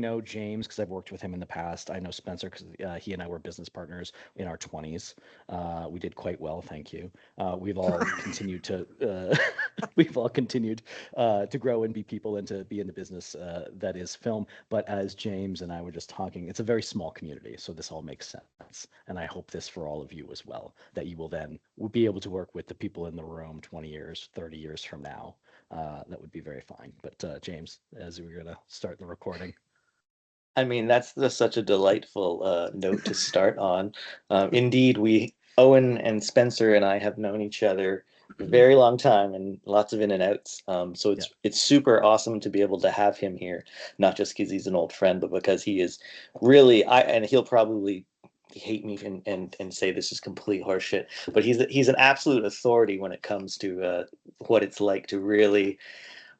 know James because I've worked with him in the past. I know Spencer because he and I were business partners in our 20s. We did quite well, thank you. We've all continued to we've all continued to grow and be people and to be in the business that is film. But as James and I were just talking, it's a very small community, so this all makes sense. And I hope this for all of you as well, that you will then be able to work with the people in the room 20 years, 30 years from now. That would be very fine. But James, as we were going to start the recording. I mean, that's such a delightful note to start on. Indeed, Owen and Spencer and I have known each other a very long time and lots of in and outs. So Yeah. it's super awesome to be able to have him here, not just because he's an old friend, but because he is really, and he'll probably hate me and say this is complete horseshit, but he's an absolute authority when it comes to what it's like to really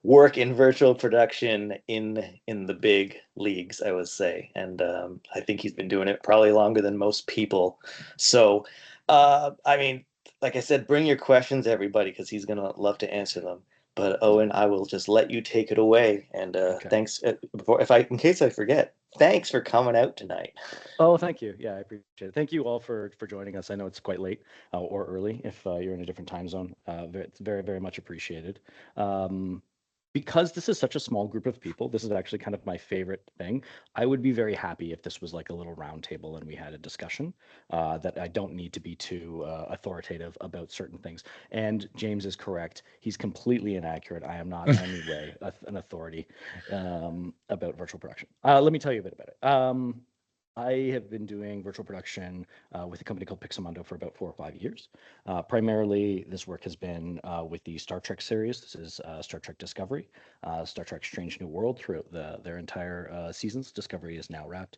work in virtual production in the big leagues, I would say. And I think he's been doing it probably longer than most people. So, I mean, like I said, bring your questions, everybody, because he's gonna love to answer them. But Owen, I will just let you take it away. And Okay. thanks. In case I forget, thanks for coming out tonight. Oh, thank you. Yeah, I appreciate it. Thank you all for joining us. I know it's quite late or early if you're in a different time zone. It's very, very much appreciated. Um, because this is such a small group of people, this is actually kind of my favorite thing. I would be very happy if this was like a little round table and we had a discussion that I don't need to be too authoritative about certain things. And James is correct. He's completely inaccurate. I am not in any way an authority about virtual production. Let me tell you a bit about it. I have been doing virtual production with a company called Pixelmondo for about 4 or 5 years. Primarily, this work has been with the Star Trek series. This is Star Trek Discovery, Star Trek Strange New World throughout their entire seasons. Discovery is now wrapped.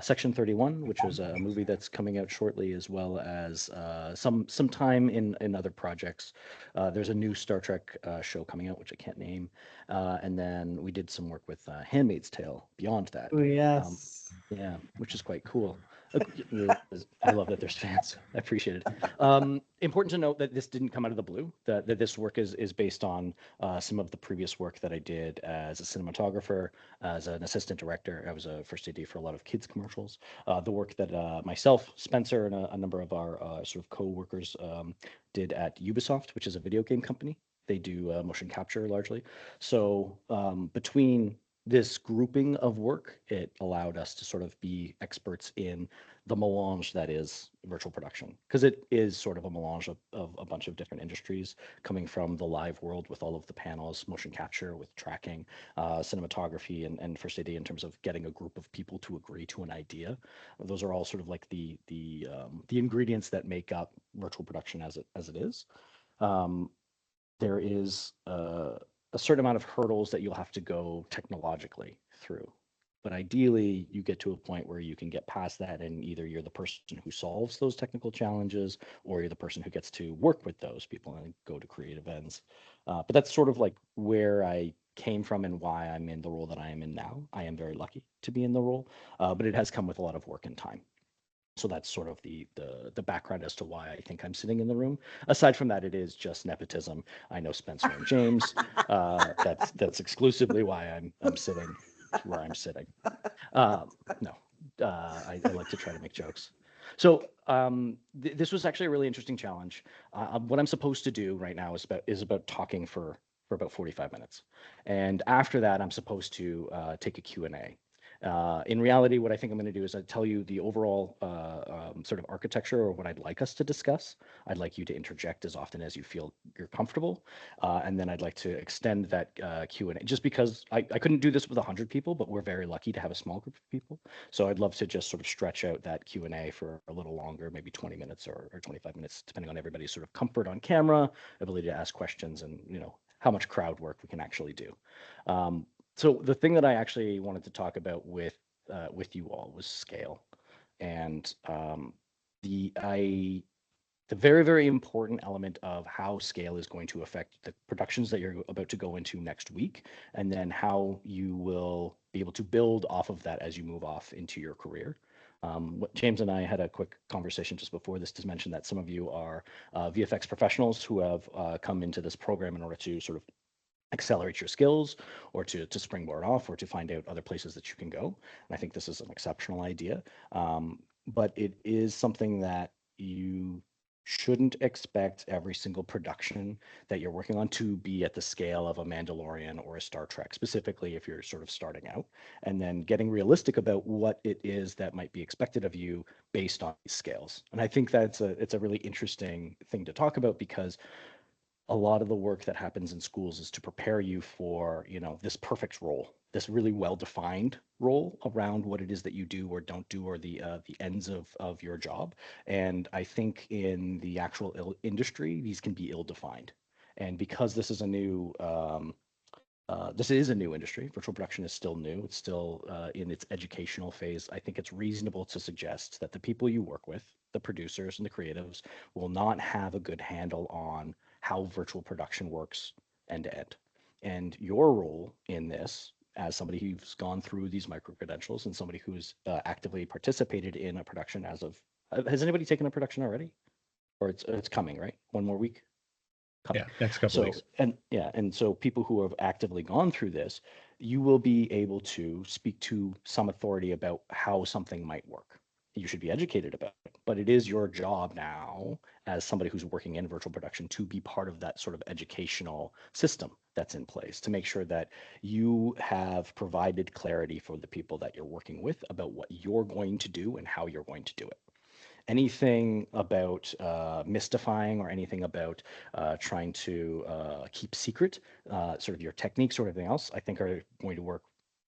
Section 31, which was a movie that's coming out shortly, as well as some time in other projects. There's a new Star Trek show coming out, which I can't name. And then we did some work with Handmaid's Tale beyond that. Oh, Um, yes. yeah, which is quite cool. I love that there's fans. I appreciate it. Important to note that this didn't come out of the blue. That this work is based on some of the previous work that I did as a cinematographer, as an assistant director. I was a first AD for a lot of kids commercials. The work that myself, Spencer, and a number of our sort of co-workers did at Ubisoft, which is a video game company. They do motion capture largely. So between this grouping of work, it allowed us to sort of be experts in the melange that is virtual production, because it is sort of a melange of a bunch of different industries coming from the live world with all of the panels, motion capture with tracking, cinematography, and first AD in terms of getting a group of people to agree to an idea. Those are all sort of like the ingredients that make up virtual production as it is. Um, there is a certain amount of hurdles that you'll have to go technologically through. But ideally, you get to a point where you can get past that, and either you're the person who solves those technical challenges, or you're the person who gets to work with those people and go to creative ends. But that's sort of like where I came from and why I'm in the role that I am in now. I am very lucky to be in the role, but it has come with a lot of work and time. So that's sort of the background as to why I think I'm sitting in the room. Aside from that, it is just nepotism. I know Spencer and James. That's exclusively why I'm sitting where I'm sitting. No, I like to try to make jokes. So this was actually a really interesting challenge. What I'm supposed to do right now is about talking for about 45 minutes, and after that, I'm supposed to take a Q&A. In reality, what I think I'm going to do is I tell you the overall sort of architecture or what I'd like us to discuss. I'd like you to interject as often as you feel you're comfortable, and then I'd like to extend that Q&A. Just because I couldn't do this with 100 people, but we're very lucky to have a small group of people. So I'd love to just sort of stretch out that Q&A for a little longer, maybe 20 minutes or 25 minutes, depending on everybody's sort of comfort on camera, ability to ask questions, and how much crowd work we can actually do. So the thing that I actually wanted to talk about with you all was scale, and the I the very, very important element of how scale is going to affect the productions that you're about to go into next week, and then how you will be able to build off of that as you move off into your career. James and I had a quick conversation just before this to mention that some of you are VFX professionals who have come into this program in order to sort of accelerate your skills or to springboard off or to find out other places that you can go. And I think this is an exceptional idea. But it is something that you shouldn't expect every single production that you're working on to be at the scale of a Mandalorian or a Star Trek, specifically if you're sort of starting out, and then getting realistic about what it is that might be expected of you based on these scales. And I think it's a really interesting thing to talk about, because a lot of the work that happens in schools is to prepare you for, this perfect role, this really well-defined role around what it is that you do or don't do, or the ends of your job. And I think in the actual industry, these can be ill-defined. And because this is a new industry. Virtual production is still new. It's still in its educational phase. I think it's reasonable to suggest that the people you work with, the producers and the creatives, will not have a good handle on how virtual production works end to end. And your role in this, as somebody who's gone through these micro credentials and somebody who's actively participated in a production has anybody taken a production already? Or it's coming, right? One more week? Yeah, next couple weeks. And so people who have actively gone through this, you will be able to speak to some authority about how something might work. You should be educated about it, but it is your job now, as somebody who's working in virtual production, to be part of that sort of educational system that's in place, to make sure that you have provided clarity for the people that you're working with about what you're going to do and how you're going to do it. Anything about mystifying or anything about trying to keep secret sort of your techniques or anything else, I think are going to work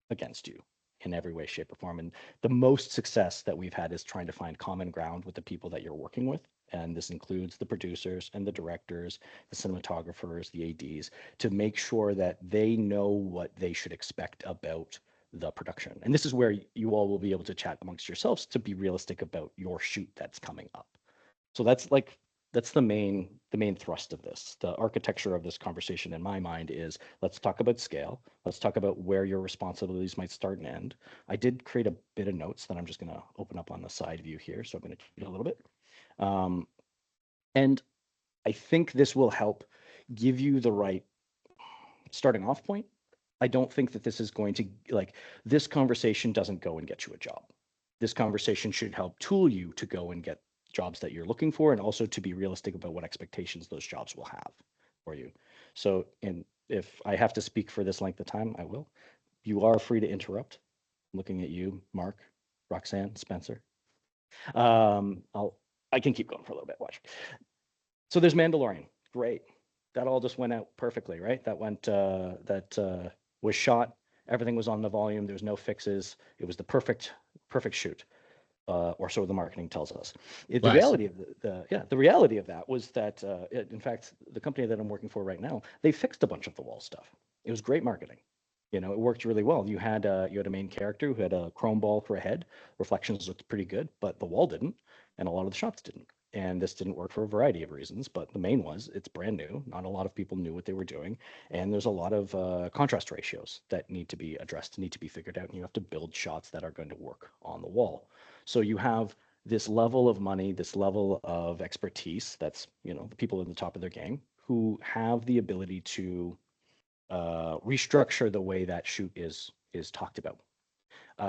against you in every way, shape, or form. And the most success that we've had is trying to find common ground with the people that you're working with. And this includes the producers and the directors, the cinematographers, the ADs, to make sure that they know what they should expect about the production. And this is where you all will be able to chat amongst yourselves to be realistic about your shoot that's coming up. So that's the main thrust of this. The architecture of this conversation in my mind is, let's talk about scale. Let's talk about where your responsibilities might start and end. I did create a bit of notes that I'm just going to open up on the side view here. So I'm going to change it a little bit. And I think this will help give you the right starting off point. I don't think that this is going to, this conversation doesn't go and get you a job. This conversation should help tool you to go and get jobs that you're looking for, and also to be realistic about what expectations those jobs will have for you. So, and if I have to speak for this length of time, I will. You are free to interrupt. I'm looking at you, Mark, Roxanne, Spencer. I can keep going for a little bit. Watch. So there's Mandalorian. Great. That all just went out perfectly, right? That was shot. Everything was on the volume. There was no fixes. It was the perfect shoot, or so the marketing tells us. The reality of the reality of that was that, in fact, the company that I'm working for right now, they fixed a bunch of the wall stuff. It was great marketing. It worked really well. You had a main character who had a chrome ball for a head. Reflections looked pretty good, but the wall didn't, and a lot of the shots didn't. And this didn't work for a variety of reasons, but the main was it's brand new. Not a lot of people knew what they were doing. And there's a lot of contrast ratios that need to be addressed, need to be figured out. And you have to build shots that are going to work on the wall. So you have this level of money, this level of expertise that's, the people at the top of their game who have the ability to restructure the way that shoot is talked about.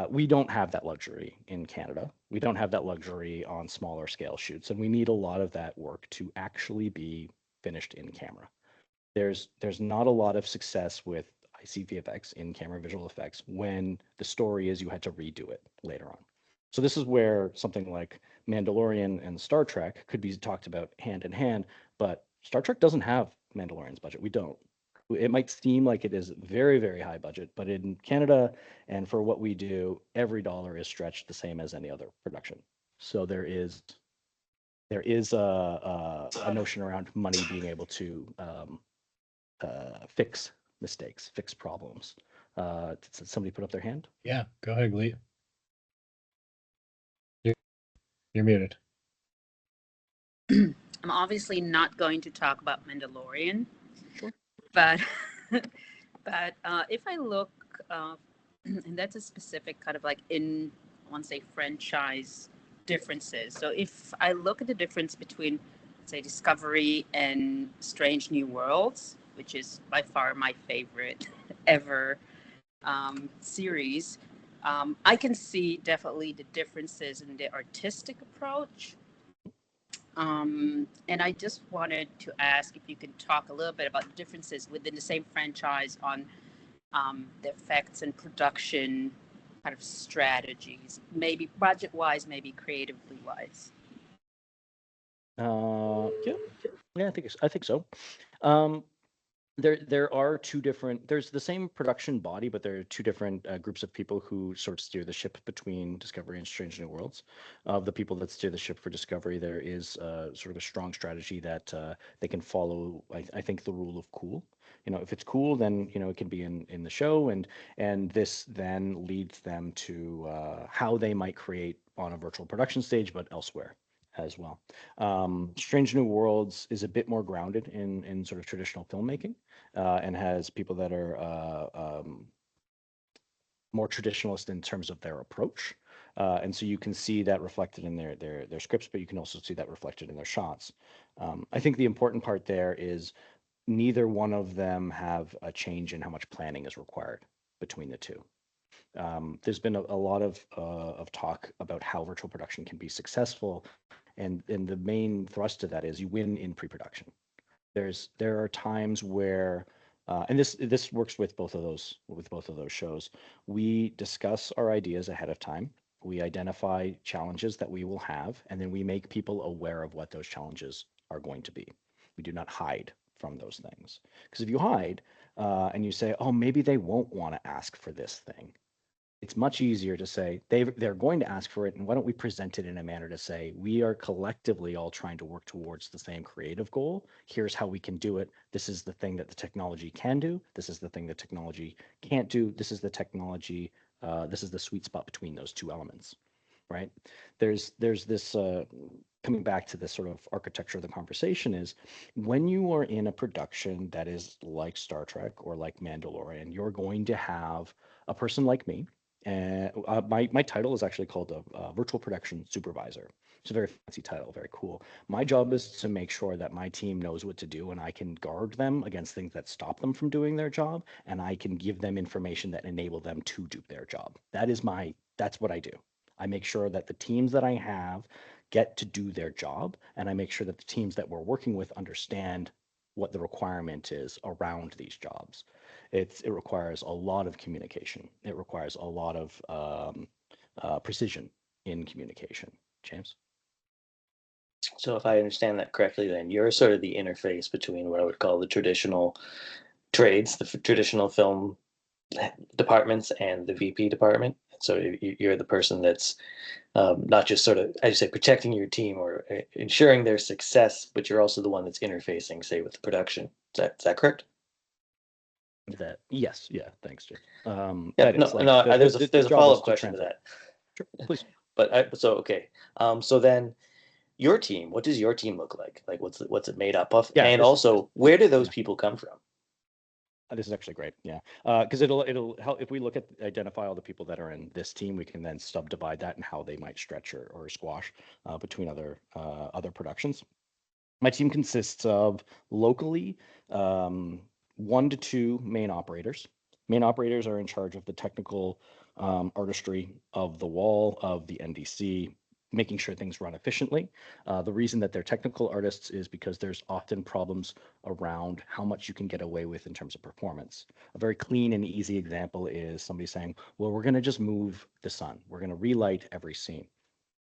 We don't have that luxury in Canada. We don't have that luxury on smaller scale shoots, and we need a lot of that work to actually be finished in camera. There's not a lot of success with ICVFX, in-camera visual effects, when the story is you had to redo it later on. So this is where something like Mandalorian and Star Trek could be talked about hand in hand, but Star Trek doesn't have Mandalorian's budget. We don't. It might seem like it is very, very high budget, but in Canada and for what we do, every dollar is stretched the same as any other production. So there is a notion around money being able to fix mistakes, fix problems. Did somebody put up their hand? Yeah, go ahead, Glee. You're muted. I'm obviously not going to talk about Mandalorian. Sure. But if I look, and that's a specific kind of like I want to say franchise differences. So if I look at the difference between, say, Discovery and Strange New Worlds, which is by far my favorite ever series, I can see definitely the differences in the artistic approach. And I just wanted to ask if you could talk a little bit about the differences within the same franchise on the effects and production kind of strategies, maybe budget-wise, maybe creatively wise. Yeah, yeah, I think so. Um, there are two different. There's the same production body, but there are two different groups of people who sort of steer the ship between Discovery and Strange New Worlds. Of the people that steer the ship for Discovery, there is sort of a strong strategy that they can follow. I think the rule of cool. You know, if it's cool, then it can be in the show, and this then leads them to how they might create on a virtual production stage, but elsewhere as well. Strange New Worlds is a bit more grounded in sort of traditional filmmaking, and has people that are more traditionalist in terms of their approach. And so you can see that reflected in their scripts, but you can also see that reflected in their shots. I think the important part there is neither one of them have a change in how much planning is required between the two. There's been a lot of talk about how virtual production can be successful, and the main thrust of that is you win in pre-production. There are times where and this works with both of those shows. We discuss our ideas ahead of time. We identify challenges that we will have, and then we make people aware of what those challenges are going to be. We do not hide from those things, because if you hide and you say, "Oh, maybe they won't want to ask for this thing," it's much easier to say they're going to ask for it, and why don't we present it in a manner to say we are collectively all trying to work towards the same creative goal. Here's how we can do it. This is the thing that the technology can do. This is the thing the technology can't do. This is the technology. This is the sweet spot between those two elements, right? There's this coming back to this sort of architecture of the conversation is when you are in a production that is like Star Trek or like Mandalorian, you're going to have a person like me. And my title is actually called a virtual production supervisor. It's a very fancy title, very cool. My job is to make sure that my team knows what to do, and I can guard them against things that stop them from doing their job, and I can give them information that enable them to do their job. That's what I do. I make sure that the teams that I have get to do their job, and I make sure that the teams that we're working with understand what the requirement is around these jobs. It requires a lot of communication. It requires a lot of precision in communication. James? So if I understand that correctly, then you're sort of the interface between what I would call the traditional trades, the traditional film departments, and the VP department. So you're the person that's not just sort of, as you say, protecting your team or ensuring their success, but you're also the one that's interfacing, say, with the production. Is that correct? That yes, yeah, thanks, James. Yeah, that no, is like no. There's the a job follow is up question to translate. that. Sure, please. But so okay. So then, your team. What does your team look like? Like, what's it made up of? Yeah, And this- also, where do those yeah. people come from? This is actually great. Yeah. Because it'll help if we look at identify all the people that are in this team, we can then subdivide that and how they might stretch or squash between other productions. My team consists of locally 1 to 2 main operators. Main operators are in charge of the technical artistry of the wall, of the NDC, making sure things run efficiently. The reason that they're technical artists is because there's often problems around how much you can get away with in terms of performance. A very clean and easy example is somebody saying, well, we're going to just move the sun. We're going to relight every scene.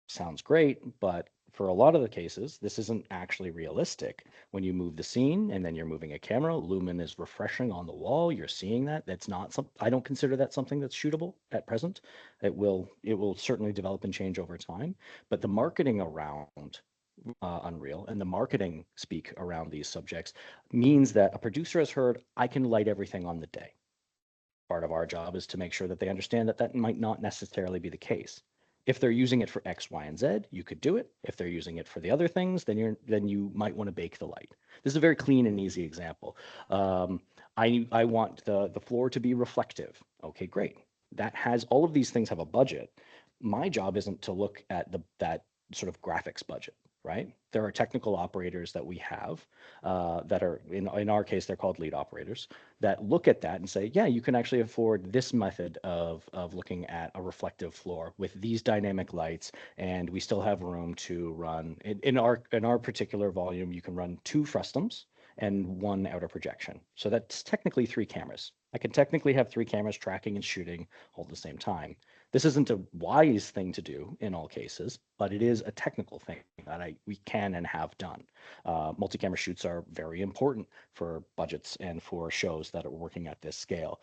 Sounds great, but for a lot of the cases, this isn't actually realistic. When you move the scene and then you're moving a camera, lumen is refreshing on the wall. You're seeing that. That's not some. I don't consider that something that's shootable at present. It will certainly develop and change over time. But the marketing around Unreal and the marketing speak around these subjects means that a producer has heard, I can light everything on the day. Part of our job is to make sure that they understand that that might not necessarily be the case. If they're using it for X, Y, and Z, you could do it. If they're using it for the other things, then you might want to bake the light. This is a very clean and easy example. I want the floor to be reflective. Okay, great. That has all of these things have a budget. My job isn't to look at that sort of graphics budget. right? There are technical operators that we have that are, in our case, they're called lead operators, that look at that and say, yeah, you can actually afford this method of looking at a reflective floor with these dynamic lights, and we still have room to run, in our particular volume, you can run 2 frustums and 1 outer projection. So that's technically 3 cameras. I can technically have 3 cameras tracking and shooting all at the same time. This isn't a wise thing to do in all cases, but it is a technical thing that we can and have done. Multi-camera shoots are very important for budgets and for shows that are working at this scale.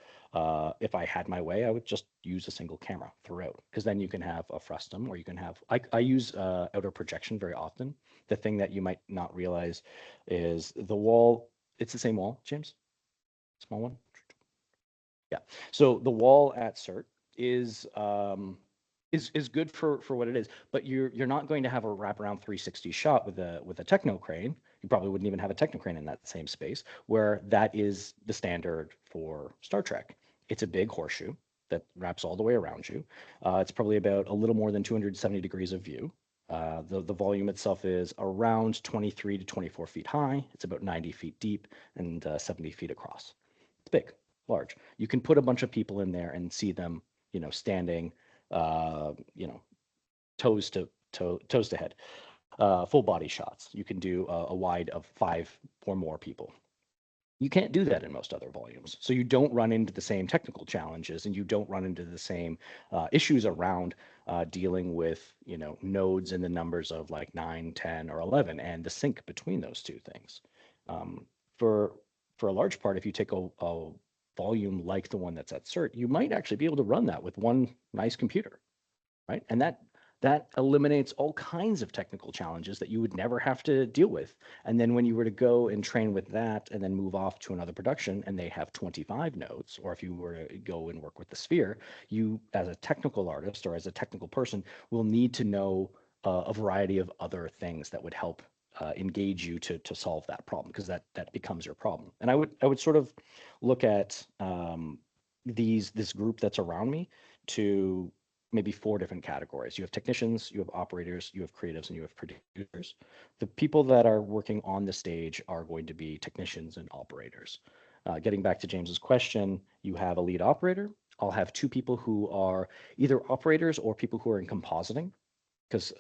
If I had my way, I would just use a single camera throughout, because then you can have a frustum, or you can have, I use outer projection very often. The thing that you might not realize is the wall, it's the same wall, James? Small one? Yeah. So the wall at CERT is good for what it is, but you're not going to have a wraparound 360 shot with a techno crane. You probably wouldn't even have a techno crane in that same space, where that is the standard for Star Trek. It's a big horseshoe that wraps all the way around you. It's probably about a little more than 270 degrees of view. The volume itself is around 23 to 24 feet high. It's about 90 feet deep and 70 feet across. It's big, large. You can put a bunch of people in there and see them, standing, toes to head, full body shots. You can do a wide of 5 or more people. You can't do that in most other volumes. So you don't run into the same technical challenges, and you don't run into the same issues around dealing with, nodes in the numbers of like 9, 10, or 11, and the sync between those two things. For a large part, if you take a volume like the one that's at CERT, you might actually be able to run that with one nice computer, right? And that eliminates all kinds of technical challenges that you would never have to deal with. And then when you were to go and train with that and then move off to another production and they have 25 nodes, or if you were to go and work with the Sphere, you as a technical artist or as a technical person will need to know a variety of other things that would help engage you to solve that problem, because that becomes your problem. And I would sort of look at this group that's around me to maybe 4 different categories. You have technicians, you have operators, you have creatives, and you have producers. The people that are working on the stage are going to be technicians and operators. Getting back to James's question, you have a lead operator. I'll have 2 people who are either operators or people who are in compositing, because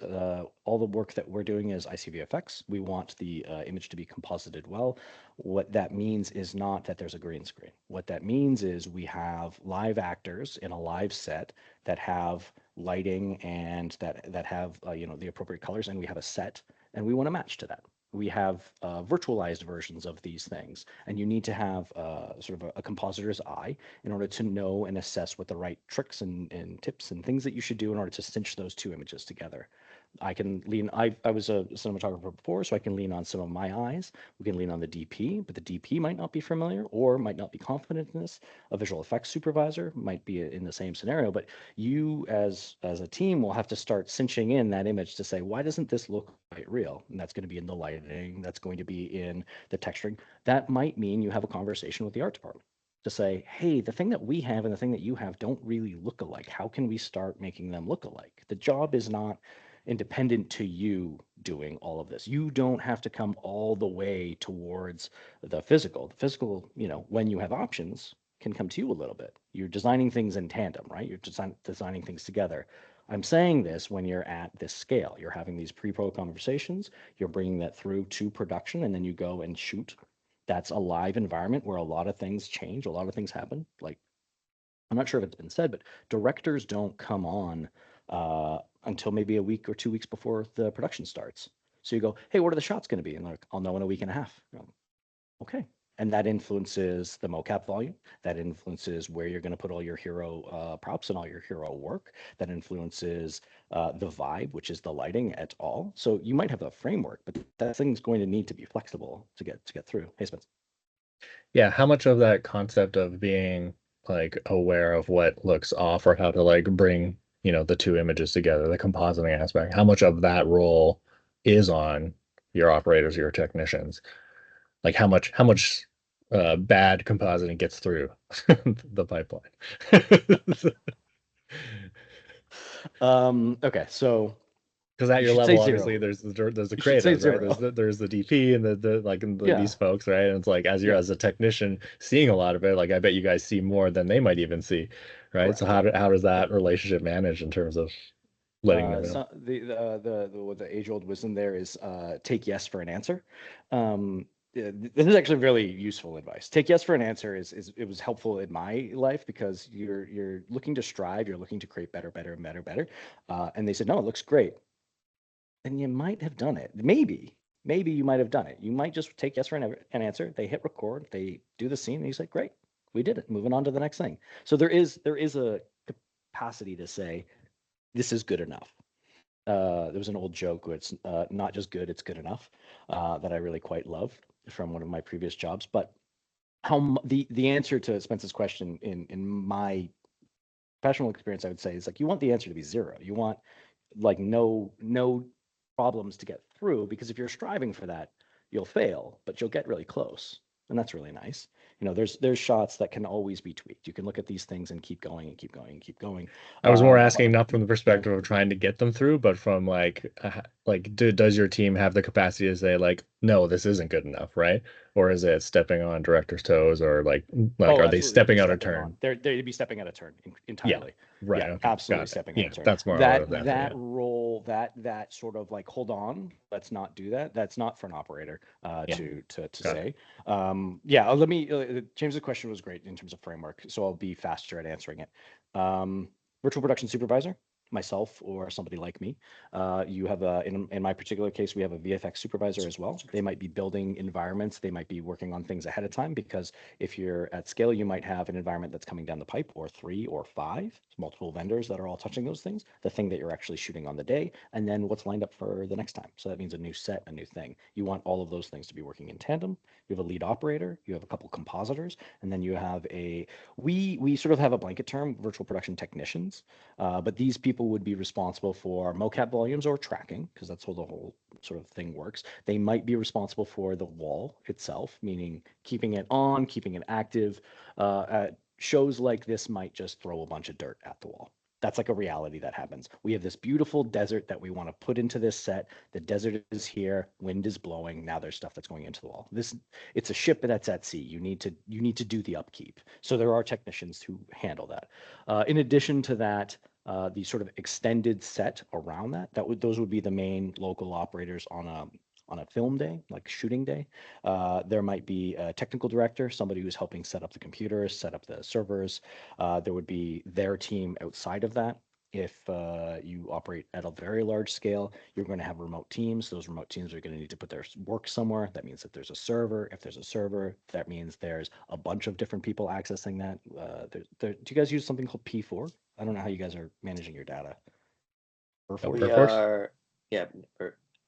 all the work that we're doing is ICVFX. We want the image to be composited well. What that means is not that there's a green screen. What that means is we have live actors in a live set that have lighting and that have the appropriate colors, and we have a set, and we want to match to that. We have virtualized versions of these things, and you need to have sort of a compositor's eye in order to know and assess what the right tricks and tips and things that you should do in order to cinch those 2 images together. I was a cinematographer before, so I can lean on some of my eyes. We can lean on the DP, but the DP might not be familiar or might not be confident in this. A visual effects supervisor might be in the same scenario, but you as a team will have to start cinching in that image to say, why doesn't this look quite real? And that's going to be in the lighting, that's going to be in the texturing. That might mean you have a conversation with the art department to say, hey, the thing that we have and the thing that you have don't really look alike. How can we start making them look alike? The job is not independent to you doing all of this. You don't have to come all the way towards the physical. The physical, when you have options, can come to you a little bit. You're designing things in tandem, right? You're designing things together. I'm saying this when you're at this scale. You're having these pre-pro conversations, you're bringing that through to production, and then you go and shoot. That's a live environment where a lot of things change, a lot of things happen. Like, I'm not sure if it's been said, but directors don't come on until maybe a week or 2 weeks before the production starts. So you go, hey, what are the shots going to be? And they're like, I'll know in a week and a half. Okay. And that influences the mocap volume. That influences where you're going to put all your hero props and all your hero work. That influences the vibe, which is the lighting at all. So you might have a framework, but that thing's going to need to be flexible to get through. Hey, Spence. Yeah, how much of that concept of being like aware of what looks off, or how to like bring, the 2 images together, the compositing aspect, how much of that role is on your operators, your technicians? Like how much bad compositing gets through the pipeline? Okay, so Because at You your should say level, zero. obviously, there's the You should say creatives, right? zero. There's the DP and Yeah. these folks, right? And it's like as you're Yeah. as a technician seeing a lot of it, like I bet you guys see more than they might even see, right? So Correct. how does that relationship manage in terms of letting them know? So the age old wisdom there is take yes for an answer. This is actually really useful advice. Take yes for an answer is it was helpful in my life because you're looking to strive, you're looking to create better, better, and better, better. And they said, no, it looks great. And you might have done it. Maybe you might have done it. You might just take yes for an answer. They hit record, they do the scene, and he's like, great, we did it. Moving on to the next thing. So there is a capacity to say this is good enough. There was an old joke where it's not just good, it's good enough, that I really quite love from one of my previous jobs. But the answer to Spence's question in my professional experience, I would say, is like you want the answer to be zero. You want like no problems to get through, because if you're striving for that, you'll fail, but you'll get really close, and that's really nice. There's shots that can always be tweaked. You can look at these things and keep going and keep going and keep going. I was more Um, asking not from the perspective of trying to get them through, but from does your team have the capacity to say like, no, this isn't good enough, right? Or is it stepping on director's toes, or Oh, are they absolutely. stepping out of Stepping turn? on. They'd be stepping out of turn entirely. Right. Yeah, Okay. absolutely Got it. stepping out Yeah, of turn. that's more That of that. that Yeah. role, that sort of like, hold on, let's not do that. That's not for an operator Yeah. to Got say. Yeah, let me. James's question was great in terms of framework, so I'll be faster at answering it. Virtual production supervisor, myself or somebody like me. You have in my particular case, we have a VFX supervisor as well. They might be building environments. They might be working on things ahead of time, because if you're at scale, you might have an environment that's coming down the pipe, or 3 or 5, multiple vendors that are all touching those things, the thing that you're actually shooting on the day, and then what's lined up for the next time. So that means a new set, a new thing. You want all of those things to be working in tandem. You have a lead operator, you have a couple compositors, and then you have we sort of have a blanket term, virtual production technicians. But these people would be responsible for mocap volumes or tracking, because that's how the whole sort of thing works. They might be responsible for the wall itself, meaning keeping it on, keeping it active. Shows like this might just throw a bunch of dirt at the wall. That's like a reality that happens. We have this beautiful desert that we want to put into this set. The desert is here, wind is blowing. Now there's stuff that's going into the wall. It's a ship that's at sea. You need to do the upkeep. So there are technicians who handle that. In addition to that, the sort of extended set around those would be the main local operators on a film day, like shooting day. There might be a technical director, somebody who's helping set up the computers, set up the servers. There would be their team outside of that. If you operate at a very large scale, you're going to have remote teams. Those remote teams are going to need to put their work somewhere. That means that there's a server. If there's a server, that means there's a bunch of different people accessing that. Do you guys use something called P4? I don't know how you guys are managing your data. We Perforce? are, yeah.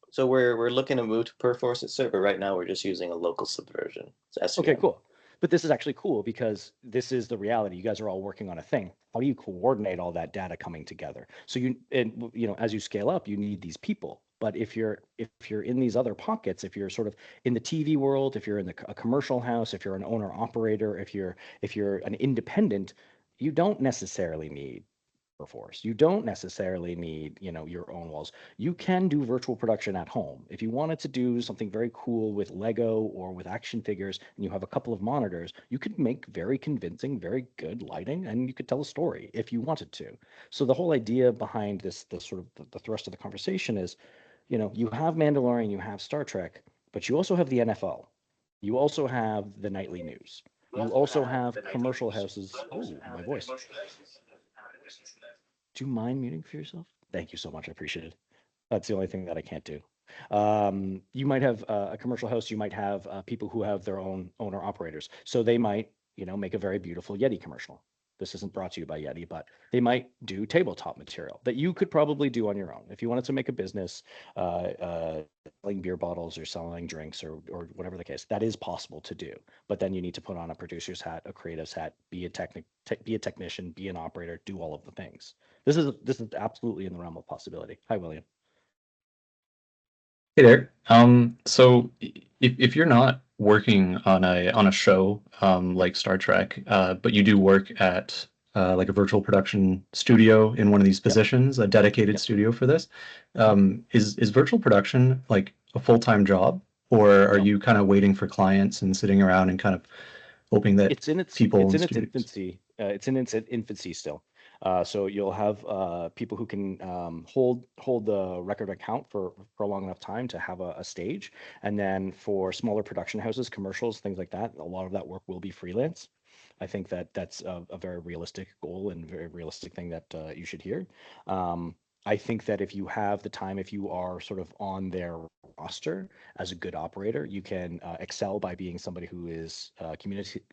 So we're looking to move to Perforce itself, but right now we're just using a local subversion. It's Okay, SVM. cool. But this is actually cool, because this is the reality. You guys are all working on a thing. How do you coordinate all that data coming together? So as you scale up, you need these people. But if you're in these other pockets, if you're sort of in the TV world, if you're in a commercial house, if you're an owner operator, if you're an independent, you don't necessarily need force. You don't necessarily need, your own walls. You can do virtual production at home. If you wanted to do something very cool with Lego or with action figures, and you have a couple of monitors, you could make very convincing, very good lighting, and you could tell a story if you wanted to. So the whole idea behind the sort of the thrust of the conversation is, you have Mandalorian, you have Star Trek, but you also have the NFL. You also have the nightly news. You also have commercial houses. Oh, my voice. Do you mind muting for yourself? Thank you so much. I appreciate it. That's the only thing that I can't do. You might have a commercial house. You might have people who have their own owner operators. So they might, make a very beautiful Yeti commercial. This isn't brought to you by Yeti, but they might do tabletop material that you could probably do on your own. If you wanted to make a business selling beer bottles or selling drinks or whatever the case, that is possible to do. But then you need to put on a producer's hat, a creative's hat, be a technician, be an operator, do all of the things. This is absolutely in the realm of possibility. Hi, William. Hey there. So if you're not working on a show like Star Trek, but you do work at like a virtual production studio in one of these Yep. positions, a dedicated Yep. studio for this. Is virtual production like a full-time job, or are No. you kind of waiting for clients and sitting around and kind of hoping that people It's in in its studios? infancy. It's in its infancy still. So you'll have people who can hold the record account for a long enough time to have a stage, and then for smaller production houses, commercials, things like that, a lot of that work will be freelance. I think that that's a very realistic goal and very realistic thing that you should hear. I think that if you have the time, if you are sort of on their roster as a good operator, you can excel by being somebody who is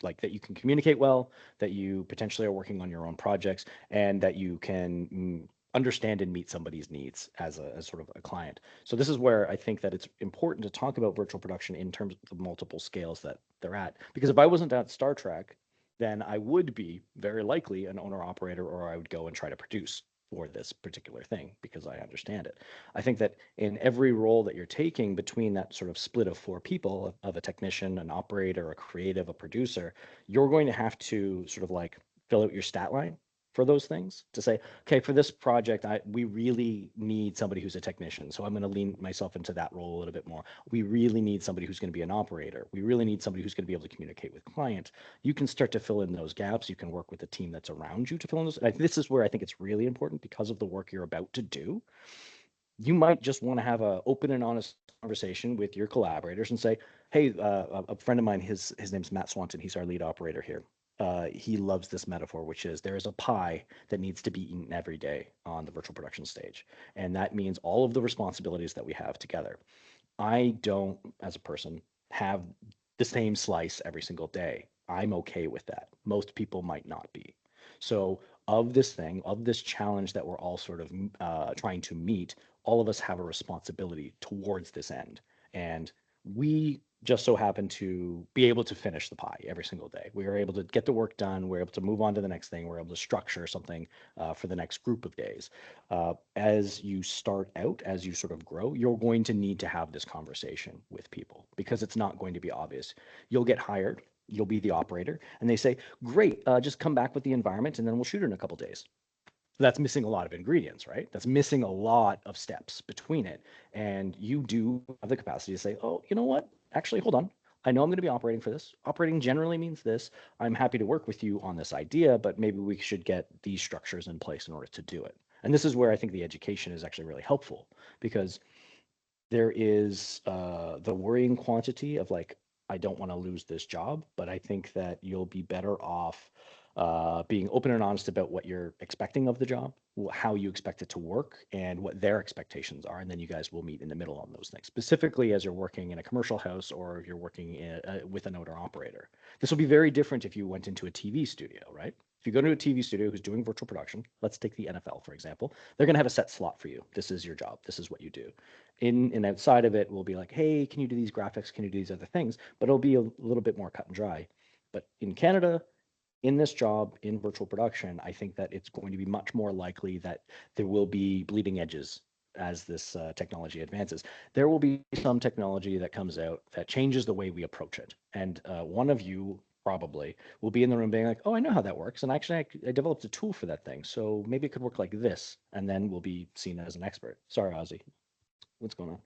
like that you can communicate well, that you potentially are working on your own projects, and that you can understand and meet somebody's needs as sort of a client. So this is where I think that it's important to talk about virtual production in terms of the multiple scales that they're at. Because if I wasn't at Star Trek, then I would be very likely an owner operator, or I would go and try to produce for this particular thing because I understand it. I think that in every role that you're taking between that sort of split of four people of a technician, an operator, a creative, a producer, you're going to have to sort of like fill out your stat line for those things to say, okay, for this project, we really need somebody who's a technician. So I'm going to lean myself into that role a little bit more. We really need somebody who's going to be an operator. We really need somebody who's going to be able to communicate with client. You can start to fill in those gaps. You can work with the team that's around you to fill in those. This is where I think it's really important because of the work you're about to do. You might just want to have an open and honest conversation with your collaborators and say, hey, a friend of mine, his name's Matt Swanton. He's our lead operator here. He loves this metaphor, which is there is a pie that needs to be eaten every day on the virtual production stage. And that means all of the responsibilities that we have together. I don't, as a person, have the same slice every single day. I'm okay with that. Most people might not be. So, of this thing, of this challenge that we're all sort of trying to meet, all of us have a responsibility towards this end. And we just so happen to be able to finish the pie every single day. We are able to get the work done. We're able to move on to the next thing. We're able to structure something for the next group of days. As you start out, as you sort of grow, you're going to need to have this conversation with people because it's not going to be obvious. You'll get hired, you'll be the operator, and they say, great, just come back with the environment and then we'll shoot it in a couple days. That's missing a lot of ingredients, right? That's missing a lot of steps between it. And you do have the capacity to say, oh, you know what? Actually, hold on. I know I'm going to be operating for this. Operating generally means this. I'm happy to work with you on this idea, but maybe we should get these structures in place in order to do it. And this is where I think the education is actually really helpful because there is the worrying quantity of like, I don't want to lose this job, but I think that you'll be better off being open and honest about what you're expecting of the job, how you expect it to work, and what their expectations are. And then you guys will meet in the middle on those things, specifically as you're working in a commercial house or if you're working with an owner operator. This will be very different if you went into a TV studio, right? If you go to a TV studio who's doing virtual production, let's take the NFL, for example, they're going to have a set slot for you. This is your job. This is what you do. In and outside of it, we'll be like, hey, can you do these graphics? Can you do these other things? But it'll be a little bit more cut and dry. But in Canada, in this job, in virtual production, I think that it's going to be much more likely that there will be bleeding edges as this technology advances. There will be some technology that comes out that changes the way we approach it. And one of you probably will be in the room being like, oh, I know how that works. And actually, I developed a tool for that thing. So maybe it could work like this. And then we'll be seen as an expert. Sorry, Ozzy. What's going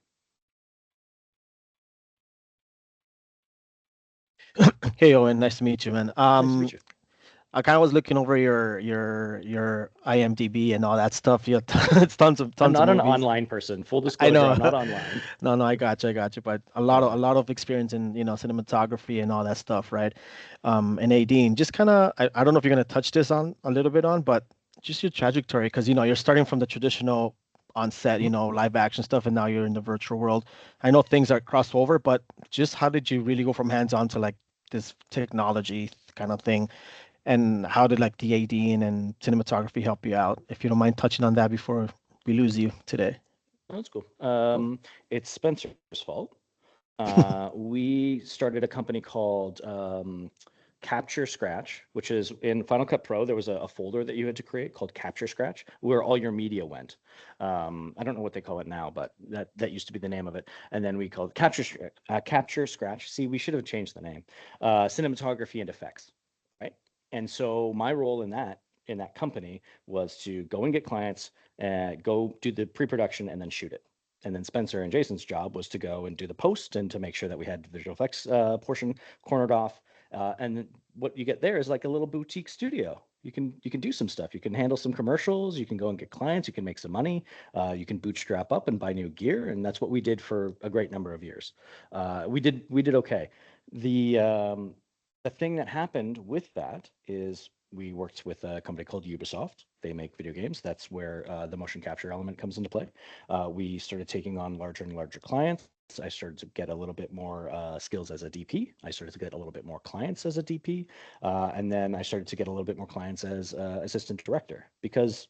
on? Hey Owen, nice to meet you, man. Nice to meet you. I kind of was looking over your IMDb and all that stuff. You have it's tons of I'm not of an movies. online person. Full I disclosure, know. I'm not online. No, I got you. But a lot of experience in cinematography and all that stuff, right? And ADing. Just kind of, I don't know if you're gonna touch this on a little bit on, but just your trajectory, because you're starting from the traditional on set, live action stuff, and now you're in the virtual world. I know things are crossed over, but just how did you really go from hands on to like this technology kind of thing? And how did like the AD and cinematography help you out? If you don't mind touching on that before we lose you today. Oh, that's cool. It's Spencer's fault. We started a company called Capture Scratch, which is in Final Cut Pro. There was a folder that you had to create called Capture Scratch, where all your media went. I don't know what they call it now, but that used to be the name of it. And then we called it Capture Scratch. See, we should have changed the name. Cinematography and effects, right? And so my role in that in that company was to go and get clients, go do the pre-production, and then shoot it. And then Spencer and Jason's job was to go and do the post and to make sure that we had the visual effects portion cornered off. And what you get there is like a little boutique studio. You can do some stuff. You can handle some commercials. You can go and get clients. You can make some money. You can bootstrap up and buy new gear, and that's what we did for a great number of years. We did okay. The thing that happened with that is we worked with a company called Ubisoft. They make video games. That's where the motion capture element comes into play. We started taking on larger and larger clients. I started to get a little bit more skills as a DP. I started to get a little bit more clients as a DP. And then I started to get a little bit more clients as assistant director, because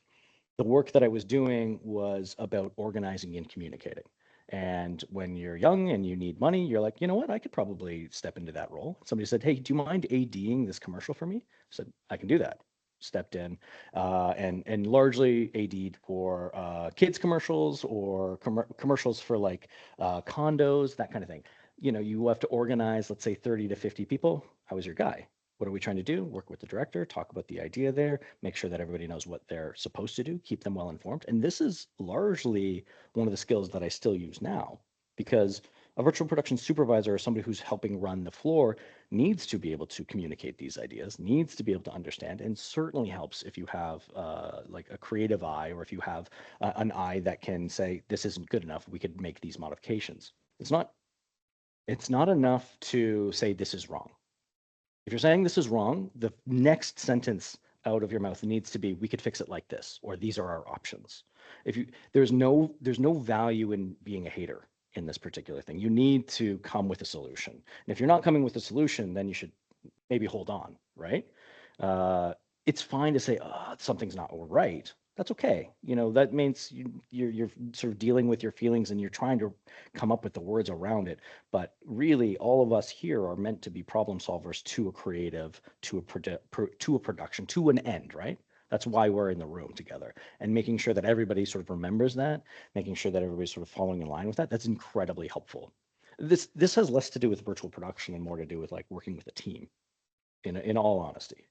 the work that I was doing was about organizing and communicating. And when you're young and you need money, you're like, you know what, I could probably step into that role. Somebody said, hey, do you mind ADing this commercial for me? I said, I can do that. Stepped in and largely AD'd for kids commercials or commercials for like condos, that kind of thing. You know, you have to organize, let's say 30 to 50 people. I was your guy. What are we trying to do? Work with the director, talk about the idea there, make sure that everybody knows what they're supposed to do, keep them well informed. And this is largely one of the skills that I still use now, because a virtual production supervisor or somebody who's helping run the floor needs to be able to communicate these ideas, needs to be able to understand, and certainly helps if you have like a creative eye, or if you have an eye that can say, this isn't good enough, we could make these modifications. It's not enough to say this is wrong. If you're saying this is wrong, the next sentence out of your mouth needs to be, we could fix it like this, or these are our options. There's no value in being a hater in this particular thing. You need to come with a solution. And if you're not coming with a solution, then you should maybe hold on, right? It's fine to say, oh, something's not right. That's okay. You know, that means you're sort of dealing with your feelings and you're trying to come up with the words around it. But really, all of us here are meant to be problem solvers to a creative, to a production, to an end, right? That's why we're in the room together, and making sure that everybody sort of remembers that, making sure that everybody's sort of following in line with that. That's incredibly helpful. This has less to do with virtual production and more to do with like working with a team, in all honesty.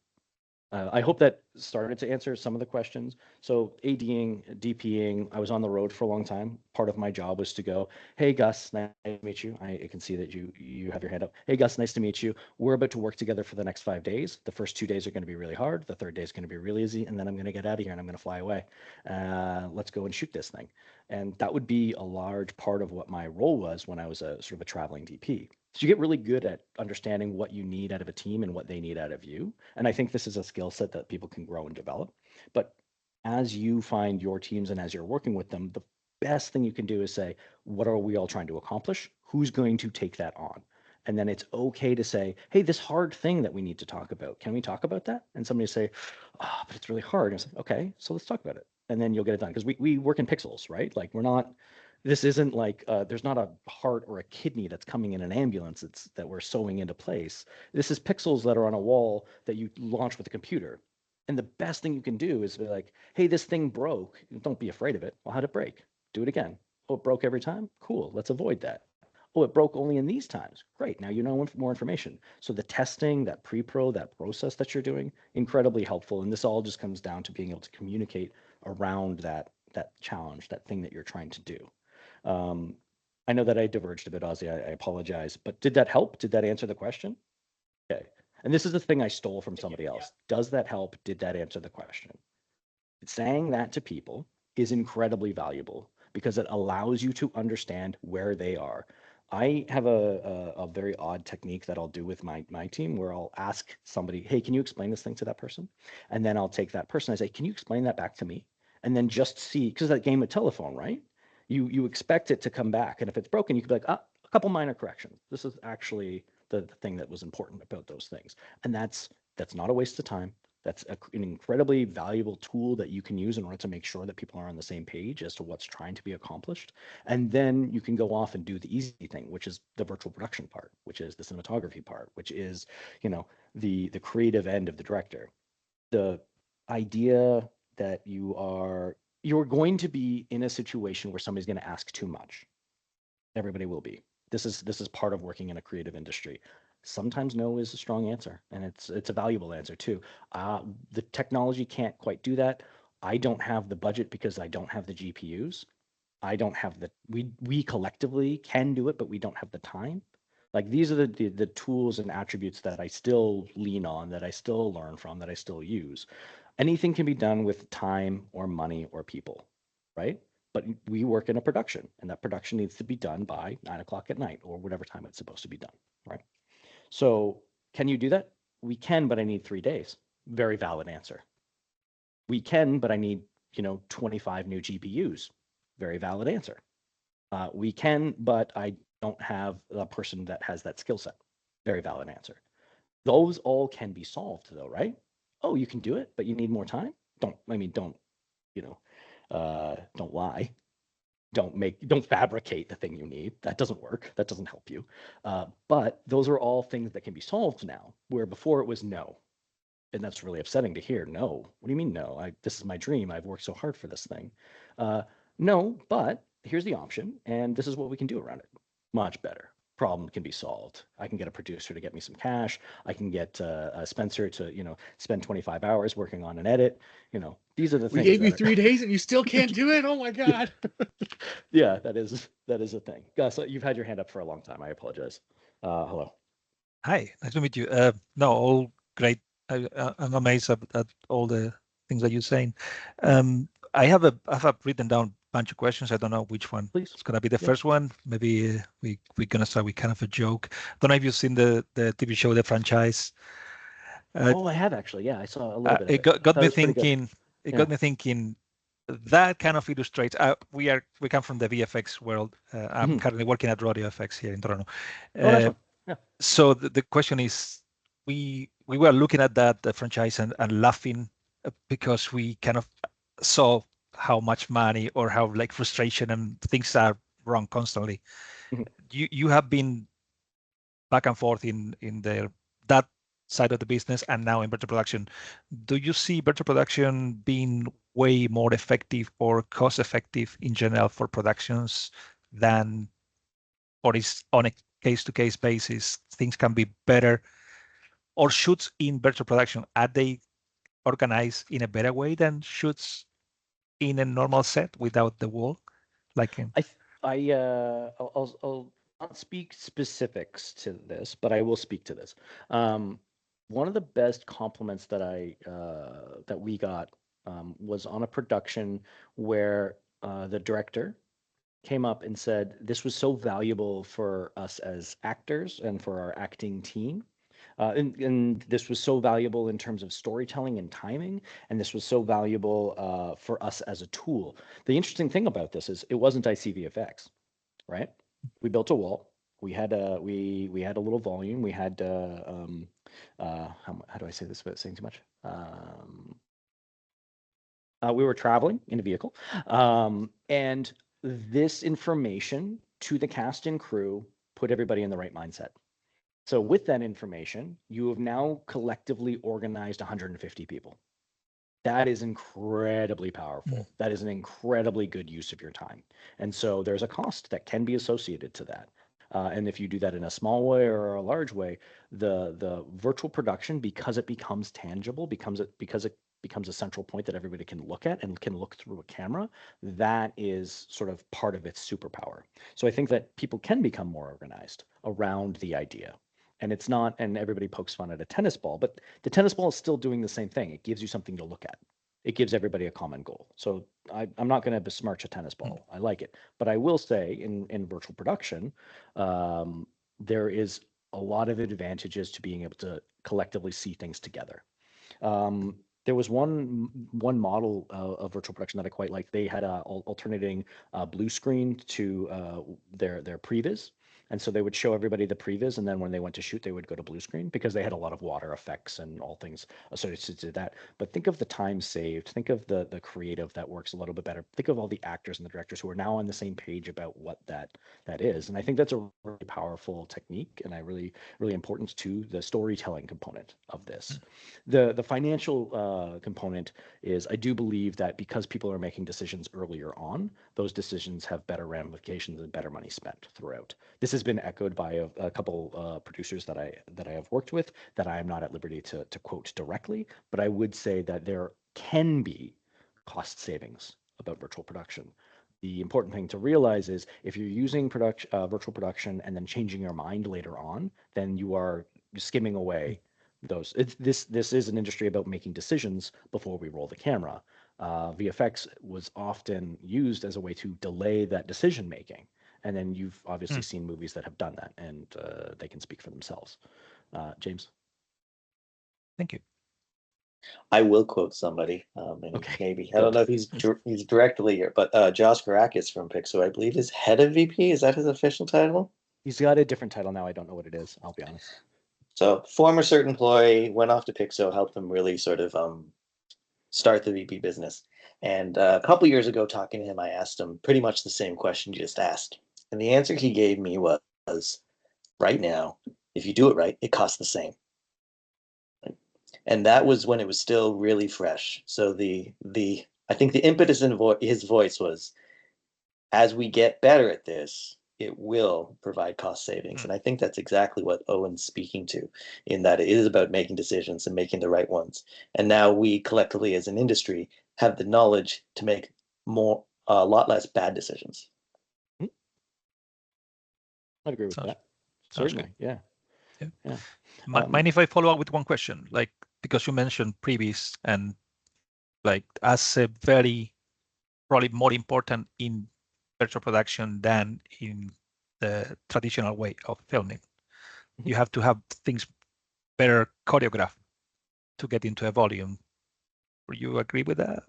I hope that started to answer some of the questions. So ADing, DPing, I was on the road for a long time. Part of my job was to go, hey, Gus, nice to meet you. I can see that you have your hand up. Hey, Gus, nice to meet you. We're about to work together for the next 5 days. The first 2 days are going to be really hard. The third day is going to be really easy. And then I'm going to get out of here and I'm going to fly away. Let's go and shoot this thing. And that would be a large part of what my role was when I was a sort of a traveling DP. So you get really good at understanding what you need out of a team and what they need out of you. And I think this is a skill set that people can grow and develop. But as you find your teams and as you're working with them, the best thing you can do is say, what are we all trying to accomplish? Who's going to take that on? And then it's okay to say, hey, this hard thing that we need to talk about, can we talk about that? And somebody say, oh, but it's really hard. And I say, okay, so let's talk about it. And then you'll get it done. Because we work in pixels, right? Like this isn't like there's not a heart or a kidney that's coming in an ambulance that we're sewing into place. This is pixels that are on a wall that you launch with a computer. And the best thing you can do is be like, hey, this thing broke. Don't be afraid of it. Well, how'd it break? Do it again. Oh, it broke every time? Cool. Let's avoid that. Oh, it broke only in these times. Great. Now you know more information. So the testing, that pre-pro, that process that you're doing, incredibly helpful. And this all just comes down to being able to communicate around that challenge, that thing that you're trying to do. I know that I diverged a bit, Ozzy. I apologize, but did that help? Did that answer the question? Okay. And this is the thing I stole from somebody else. Does that help? Did that answer the question? Saying that to people is incredibly valuable because it allows you to understand where they are. I have a very odd technique that I'll do with my team where I'll ask somebody, hey, can you explain this thing to that person? And then I'll take that person and I say, can you explain that back to me? And then just see, because that game of telephone, right? You expect it to come back. And if it's broken, you could be like, a couple minor corrections. This is actually the thing that was important about those things. And that's not a waste of time. That's an incredibly valuable tool that you can use in order to make sure that people are on the same page as to what's trying to be accomplished. And then you can go off and do the easy thing, which is the virtual production part, which is the cinematography part, which is, the creative end of the director. The idea that you're going to be in a situation where somebody's going to ask too much. Everybody will be. This is part of working in a creative industry. Sometimes no is a strong answer, and it's a valuable answer too. The technology can't quite do that. I don't have the budget because I don't have the GPUs. I don't have the we collectively can do it, but we don't have the time. Like these are the tools and attributes that I still lean on, that I still learn from, that I still use. Anything can be done with time or money or people, right? But we work in a production, and that production needs to be done by 9 o'clock at night or whatever time it's supposed to be done, right? So can you do that? We can, but I need 3 days. Very valid answer. We can, but I need 25 new GPUs. Very valid answer. We can, but I don't have a person that has that skill set. Very valid answer. Those all can be solved though, right? Oh, you can do it, but you need more time. Don't don't lie. Don't fabricate the thing you need. That doesn't work. That doesn't help you. But those are all things that can be solved now, where before it was no. And that's really upsetting to hear. No. What do you mean no? This is my dream. I've worked so hard for this thing. No, but here's the option, and this is what we can do around it. Much better. Problem can be solved. I can get a producer to get me some cash. I can get a Spencer to spend 25 hours working on an edit. These are the We things. gave you that 3 days and you still can't do it. Oh my God. Yeah, that is a thing. Gus, you've had your hand up for a long time. I apologize. Hello. Hi, nice to meet you. No, all great. I'm amazed at all the things that you're saying. I have written down a bunch of questions. I don't know which one Please. is gonna be the Yeah. first one. Maybe we're gonna start with kind of a joke. Don't know if you've seen the TV show, The Franchise. Oh, I have actually. Yeah, I saw a little bit of It got Thought me was pretty good. thinking. It got me thinking. That kind of illustrates. We come from the VFX world. I'm currently working at Rodeo FX here in Toronto. Oh, nice one. Yeah. So the question is, we were looking at the franchise and laughing because we kind of saw how much money or how like frustration and things are wrong constantly. Mhm. You have been back and forth in that side of the business and now in virtual production. Do you see virtual production being way more effective or cost effective in general for productions than, or is on a case-to-case basis things can be better? Or shoots in virtual production, are they organized in a better way than shoots in a normal set without the wall? I'll not speak specifics to this, but I will speak to this. One of the best compliments that we got was on a production where the director came up and said this was so valuable for us as actors and for our acting team. And this was so valuable in terms of storytelling and timing, and this was so valuable for us as a tool. The interesting thing about this is it wasn't ICVFX, right? We built a wall. We had a little volume. We had how do I say this without saying too much? We were traveling in a vehicle, and this information to the cast and crew put everybody in the right mindset. So with that information, you have now collectively organized 150 people. That is incredibly powerful. That is an incredibly good use of your time. And so there's a cost that can be associated to that. And if you do that in a small way or a large way, the virtual production, because it becomes tangible, because it becomes a central point that everybody can look at and can look through a camera, that is sort of part of its superpower. So I think that people can become more organized around the idea. And it's not, and everybody pokes fun at a tennis ball, but the tennis ball is still doing the same thing. It gives you something to look at. It gives everybody a common goal. So I'm not going to besmirch a tennis ball. I like it. But I will say in virtual production, there is a lot of advantages to being able to collectively see things together. There was one model of virtual production that I quite liked. They had alternating blue screen to their previs. And so they would show everybody the previs, and then when they went to shoot, they would go to blue screen because they had a lot of water effects and all things associated to that. But think of the time saved. Think of the creative that works a little bit better. Think of all the actors and the directors who are now on the same page about what that is. And I think that's a really powerful technique, and really important to the storytelling component of this. The financial component is, I do believe that because people are making decisions earlier on, those decisions have better ramifications and better money spent throughout. This is has been echoed by a couple producers that I have worked with that I am not at liberty to quote directly, but I would say that there can be cost savings about virtual production. The important thing to realize is if you're using virtual production and then changing your mind later on, then you are skimming away those. This is an industry about making decisions before we roll the camera. VFX was often used as a way to delay that decision making. And then you've obviously seen movies that have done that, and they can speak for themselves. James? Thank you. I will quote somebody, and Okay, maybe I don't know if he's directly here, but Josh Karakis from Pixo, I believe, is head of VP. Is that his official title? He's got a different title now. I don't know what it is. I'll be honest. So former CERT employee, went off to Pixo, helped them really sort of start the VP business. And a couple years ago, talking to him, I asked him pretty much the same question you just asked. And the answer he gave me was, right now, if you do it right, it costs the same. And that was when it was still really fresh. So I think the impetus in his voice was, as we get better at this, it will provide cost savings. And I think that's exactly what Owen's speaking to, in that it is about making decisions and making the right ones. And now we collectively as an industry have the knowledge to make a lot less bad decisions. I'd agree with that. Certainly, yeah. Mind if I follow up with one question? Like, because you mentioned previs and like as a very probably more important in virtual production than in the traditional way of filming. You have to have things better choreographed to get into a volume. Do you agree with that?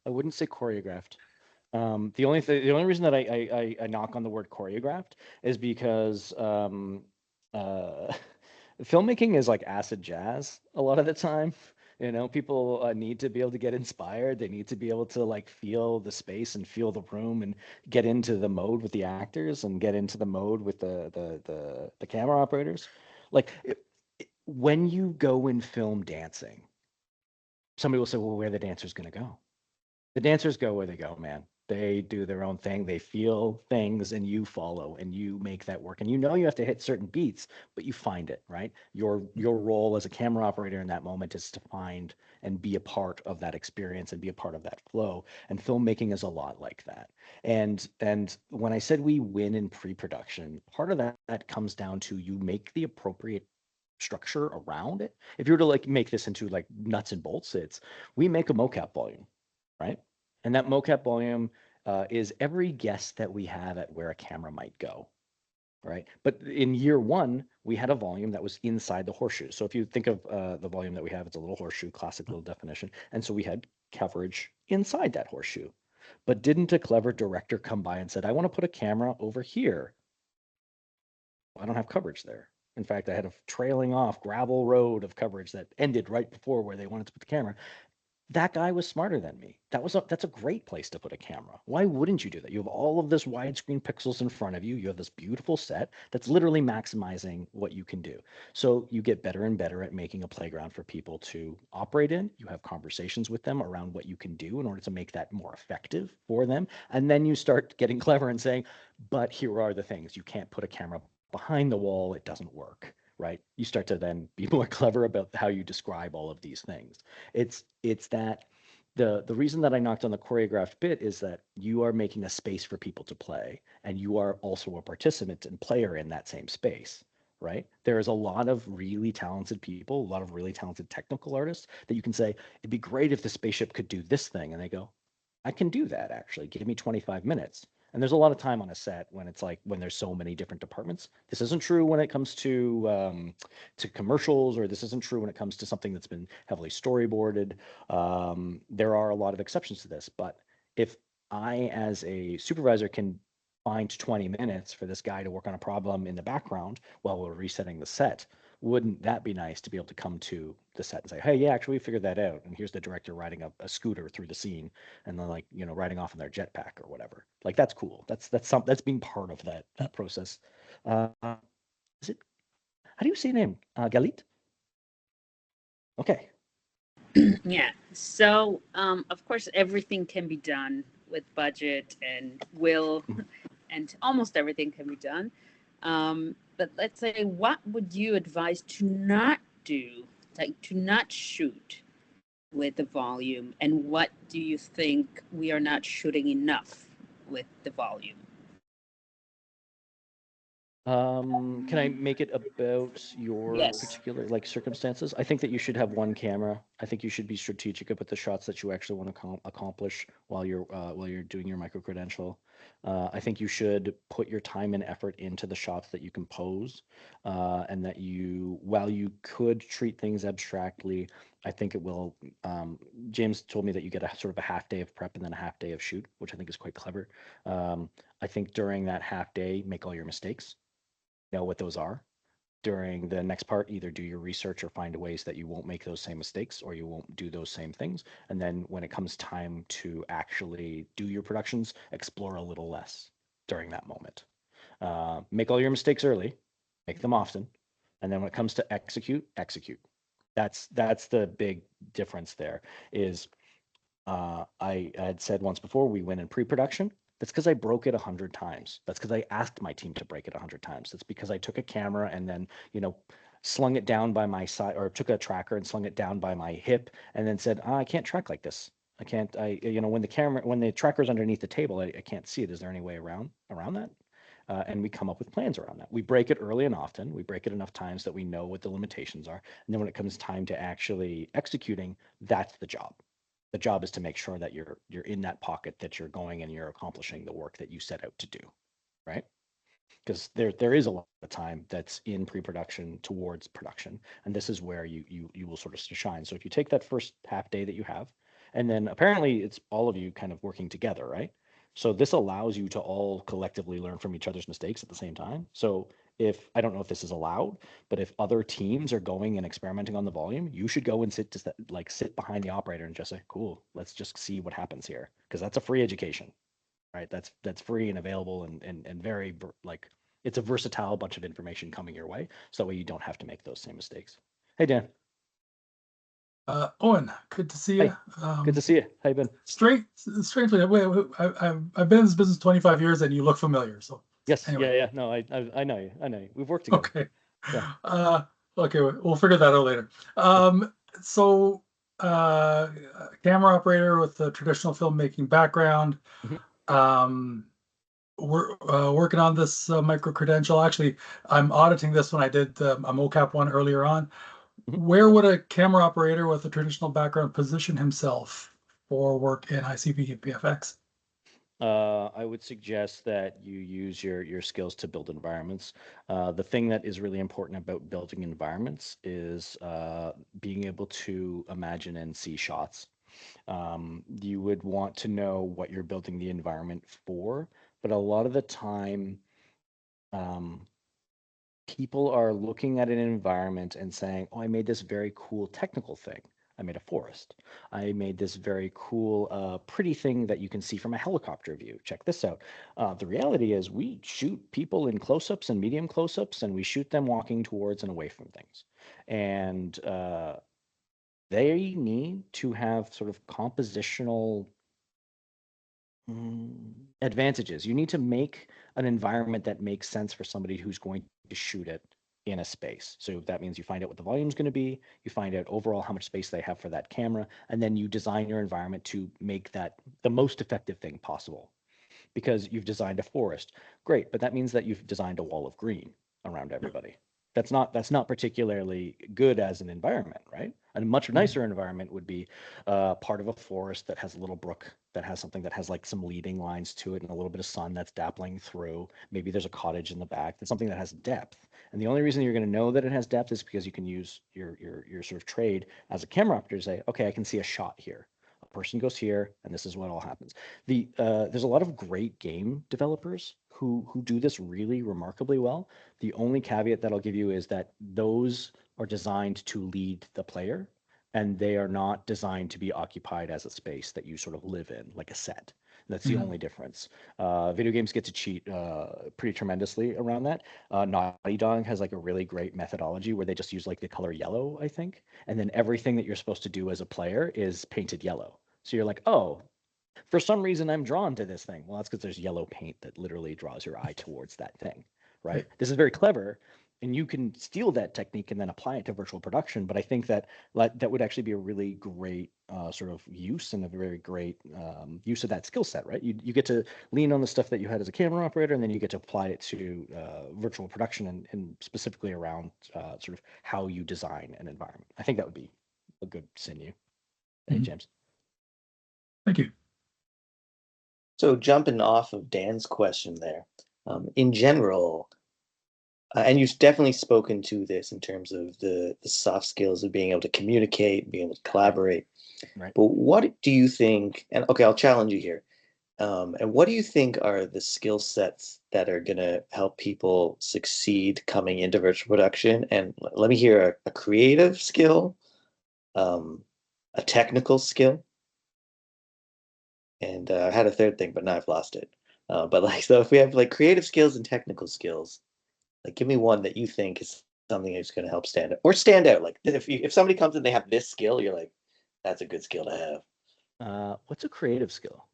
I wouldn't say choreographed. The only reason that I knock on the word choreographed is because filmmaking is like acid jazz a lot of the time. You know, people need to be able to get inspired. They need to be able to like feel the space and feel the room and get into the mode with the actors and get into the mode with the camera operators. Like when you go and film dancing, somebody will say, well, where are the dancers going to go? The dancers go where they go, man. They do their own thing. They feel things and you follow and you make that work. And you know you have to hit certain beats, but you find it, right? Your role as a camera operator in that moment is to find and be a part of that experience and be a part of that flow. And filmmaking is a lot like that. And when I said we win in pre-production, part of that comes down to you make the appropriate structure around it. If you were to like make this into like nuts and bolts, we make a mocap volume, right? And that mocap volume is every guess that we have at where a camera might go, right? But in year one, we had a volume that was inside the horseshoe. So if you think of the volume that we have, it's a little horseshoe, classic little definition. And so we had coverage inside that horseshoe. But didn't a clever director come by and said, I want to put a camera over here? Well, I don't have coverage there. In fact, I had a trailing off gravel road of coverage that ended right before where they wanted to put the camera. That guy was smarter than me. That's a great place to put a camera. Why wouldn't you do that? You have all of this widescreen pixels in front of you. You have this beautiful set that's literally maximizing what you can do. So you get better and better at making a playground for people to operate in. You have conversations with them around what you can do in order to make that more effective for them. And then you start getting clever and saying, but here are the things. You can't put a camera behind the wall. It doesn't work. Right? You start to then be more clever about how you describe all of these things. It's that the reason that I knocked on the choreographed bit is that you are making a space for people to play, and you are also a participant and player in that same space, right? There is a lot of really talented people, a lot of really talented technical artists that you can say, it'd be great if the spaceship could do this thing. And they go, I can do that actually. Give me 25 minutes. And there's a lot of time on a set when it's like when there's so many different departments. This isn't true when it comes to commercials, or this isn't true when it comes to something that's been heavily storyboarded. There are a lot of exceptions to this, but if I, as a supervisor, can find 20 minutes for this guy to work on a problem in the background while we're resetting the set, wouldn't that be nice to be able to come to the set and say, hey, yeah, actually we figured that out, and here's the director riding a scooter through the scene and then, like, you know, riding off in their jetpack or whatever. Like, that's cool. That's being part of that process. Is it, how do you say your name? Galit? Okay. Yeah. So, of course, everything can be done with budget and will, and almost everything can be done. But let's say, what would you advise to not do, like to not shoot with the volume, and what do you think we are not shooting enough with the volume? Can I make it about your Yes. particular like circumstances? I think that you should have one camera. I think you should be strategic about the shots that you actually want to accomplish while you're doing your micro credential. I think you should put your time and effort into the shots that you compose, and that while you could treat things abstractly, I think it will. James told me that you get a sort of a half day of prep and then a half day of shoot, which I think is quite clever. I think during that half day, make all your mistakes, know what those are. During the next part, either do your research or find ways that you won't make those same mistakes or you won't do those same things. And then when it comes time to actually do your productions, explore a little less during that moment. Make all your mistakes early, make them often. And then when it comes to execute. That's the big difference there is I had said once before, we win in pre-production. That's because I broke it 100 times. That's because I asked my team to break it 100 times. That's because I took a camera and then, slung it down by my side, or took a tracker and slung it down by my hip and then said, I can't track like this. I can't, when the tracker's underneath the table, I can't see it. Is there any way around that? And we come up with plans around that. We break it early and often. We break it enough times that we know what the limitations are. And then when it comes time to actually executing, that's the job. The job is to make sure that you're in that pocket, that you're going and you're accomplishing the work that you set out to do, right? Because there is a lot of time that's in pre-production towards production, and this is where you will sort of shine. So if you take that first half day that you have, and then apparently it's all of you kind of working together, right? So this allows you to all collectively learn from each other's mistakes at the same time. So if I don't know if this is allowed, but if other teams are going and experimenting on the volume, you should go and sit behind the operator and just say, cool, let's just see what happens here. Because that's a free education, right? That's free and available and very it's a versatile bunch of information coming your way. So that way you don't have to make those same mistakes. Hey, Dan. Owen, good to see you. Good to see you. How you been? Strangely, I've been in this business 25 years, and you look familiar. So yes, anyway. yeah. No, I know you. We've worked together. Okay. Yeah. Okay, we'll figure that out later. So, camera operator with a traditional filmmaking background. Mhm. We're working on this micro credential. Actually, I'm auditing this one. I did a mocap one earlier on. Mhm. Where would a camera operator with a traditional background position himself for work in ICP and PFX? I would suggest that you use your skills to build environments. The thing that is really important about building environments is being able to imagine and see shots. You would want to know what you're building the environment for, but a lot of the time, people are looking at an environment and saying, oh, I made this very cool technical thing. I made a forest. I made this very cool, pretty thing that you can see from a helicopter view. Check this out. The reality is we shoot people in close-ups and medium close-ups, and we shoot them walking towards and away from things. And they need to have sort of compositional advantages. You need to make an environment that makes sense for somebody who's going to shoot it in a space. So that means you find out what the volume is going to be, you find out overall how much space they have for that camera, and then you design your environment to make that the most effective thing possible. Because you've designed a forest, great, but that means that you've designed a wall of green around everybody. That's not particularly good as an environment, right? A much nicer environment would be part of a forest that has a little brook, that has something that has like some leading lines to it and a little bit of sun that's dappling through. Maybe there's a cottage in the back. That's something that has depth. And the only reason you're going to know that it has depth is because you can use your sort of trade as a camera operator to say, okay, I can see a shot here. A person goes here, and this is what all happens. There's a lot of great game developers who do this really remarkably well. The only caveat that I'll give you is that those are designed to lead the player, and they are not designed to be occupied as a space that you sort of live in, like a set. That's the only difference. Video games get to cheat pretty tremendously around that. Naughty Dog has like a really great methodology where they just use like the color yellow, I think, and then everything that you're supposed to do as a player is painted yellow. So you're like, oh, for some reason I'm drawn to this thing. Well, that's because there's yellow paint that literally draws your eye towards that thing, right? This is very clever, and you can steal that technique and then apply it to virtual production. But I think that that would actually be a really great sort of use and a very great use of that skill set, right? You get to lean on the stuff that you had as a camera operator, and then you get to apply it to virtual production and specifically around sort of how you design an environment. I think that would be a good sinew. Hey, James. Thank you. So jumping off of Dan's question there, in general, and you've definitely spoken to this in terms of the soft skills of being able to communicate, being able to collaborate. Right. But what do you think, and okay, I'll challenge you here. And what do you think are the skill sets that are going to help people succeed coming into virtual production? And let me hear a creative skill, a technical skill, and I had a third thing, but now I've lost it. But like, so if we have like creative skills and technical skills, like give me one that you think is something that's going to help stand out or stand out. Like if somebody comes and they have this skill, you're like, that's a good skill to have. What's a creative skill?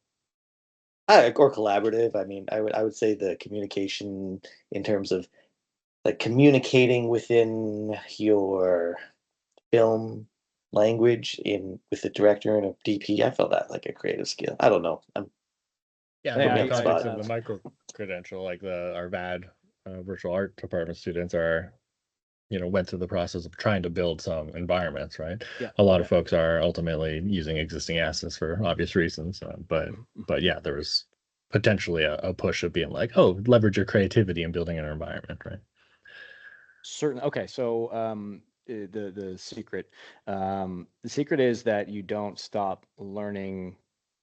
Or collaborative. I mean, I would say the communication in terms of like communicating within your film language with the director and a DP. I felt that like a creative skill. I don't know. Yeah, Put in me the on the context spot. of the micro credential, like our VAD virtual art department students are, went through the process of trying to build some environments, right? Yeah. A lot of folks are ultimately using existing assets for obvious reasons, but yeah, there was potentially a push of being like, oh, leverage your creativity in building an environment, right? Certain. Okay, so the secret is that you don't stop learning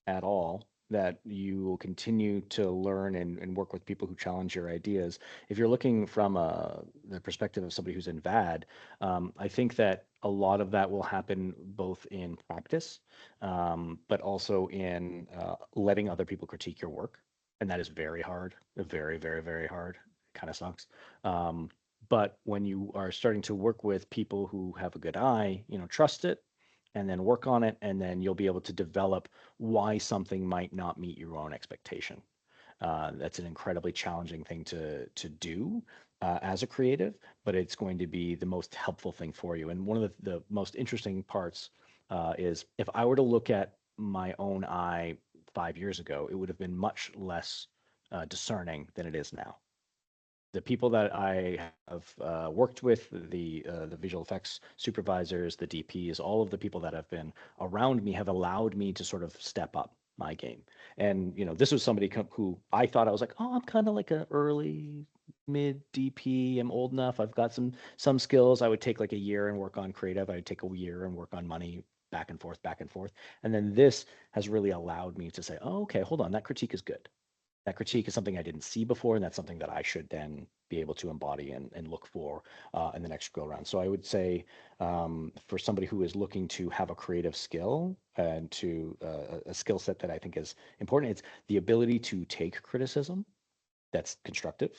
at all, that you will continue to learn and work with people who challenge your ideas. If you're looking from the perspective of somebody who's in VAD, I think that a lot of that will happen both in practice, but also in letting other people critique your work. And that is very hard, very, very, very hard. Kind of sucks. But when you are starting to work with people who have a good eye, trust it and then work on it, and then you'll be able to develop why something might not meet your own expectation. That's an incredibly challenging thing to do as a creative, but it's going to be the most helpful thing for you. And one of the most interesting parts is if I were to look at my own eye 5 years ago, it would have been much less discerning than it is now. The people that I have worked with, the visual effects supervisors, the DPs, all of the people that have been around me have allowed me to sort of step up my game. And this was somebody who I thought I was like, oh, I'm kind of like an early mid DP. I'm old enough. I've got some skills. I would take like a year and work on creative. I would take a year and work on money, back and forth, back and forth. And then this has really allowed me to say, oh, okay, hold on, that critique is good. That critique is something I didn't see before, and that's something that I should then be able to embody and look for in the next go around. So I would say for somebody who is looking to have a creative skill and to a skill set that I think is important, it's the ability to take criticism that's constructive,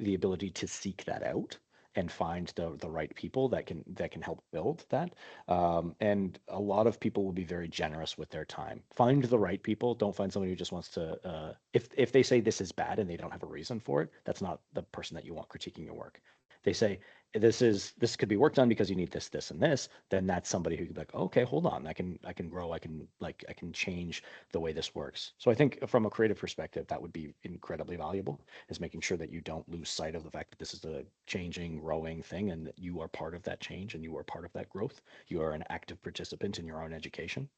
the ability to seek that out and find the right people that can help build that. And a lot of people will be very generous with their time. Find the right people. Don't find somebody who just wants to. If they say this is bad and they don't have a reason for it, that's not the person that you want critiquing your work. They say this could be worked on because you need this, this, and this. Then that's somebody who could be like, oh, okay, hold on, I can grow. I can change the way this works. So I think from a creative perspective, that would be incredibly valuable, is making sure that you don't lose sight of the fact that this is a changing, growing thing and that you are part of that change and you are part of that growth. You are an active participant in your own education.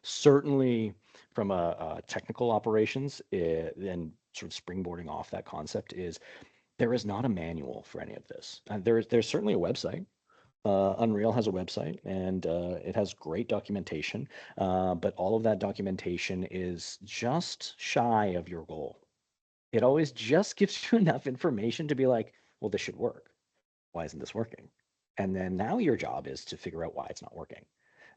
Certainly from a technical operations, and sort of springboarding off that concept is there is not a manual for any of this. There's certainly a website. Unreal has a website and it has great documentation, but all of that documentation is just shy of your goal. It always just gives you enough information to be like, well, this should work. Why isn't this working? And then now your job is to figure out why it's not working.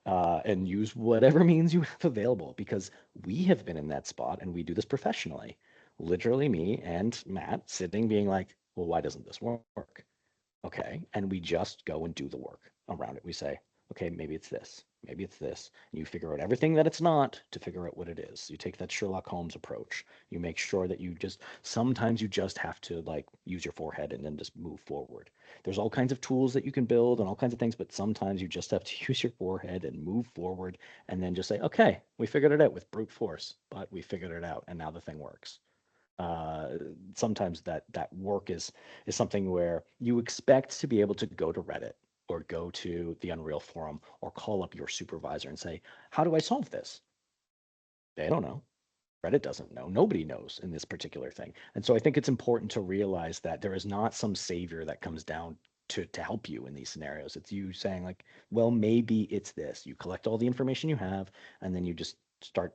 And use whatever means you have available, because we have been in that spot and we do this professionally. Literally me and Matt sitting being like, well, why doesn't this work? Okay. And we just go and do the work around it. We say, okay, maybe it's this, maybe it's this. And you figure out everything that it's not to figure out what it is. You take that Sherlock Holmes approach. You make sure that sometimes you just have to like use your forehead and then just move forward. There's all kinds of tools that you can build and all kinds of things, but sometimes you just have to use your forehead and move forward and then just say, okay, we figured it out with brute force, but we figured it out and now the thing works. Sometimes that work is something where you expect to be able to go to Reddit or go to the Unreal forum or call up your supervisor and say, how do I solve this? They don't know. Reddit doesn't know. Nobody knows in this particular thing. And so I think it's important to realize that there is not some savior that comes down to help you in these scenarios. It's you saying like, well, maybe it's this. You collect all the information you have, and then you just start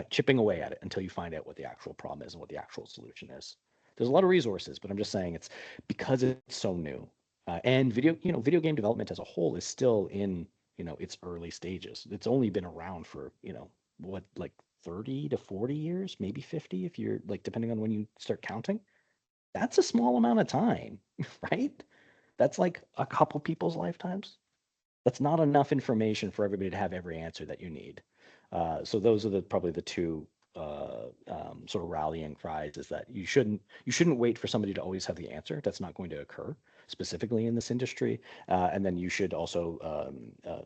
chipping away at it until you find out what the actual problem is and what the actual solution is. There's a lot of resources, but I'm just saying it's because it's so new. And video game development as a whole is still in, its early stages. It's only been around for, like 30 to 40 years, maybe 50 if you're like, depending on when you start counting. That's a small amount of time, right? That's like a couple people's lifetimes. That's not enough information for everybody to have every answer that you need. So those are probably the two sort of rallying cries, is that you shouldn't wait for somebody to always have the answer. That's not going to occur specifically in this industry. And then you should also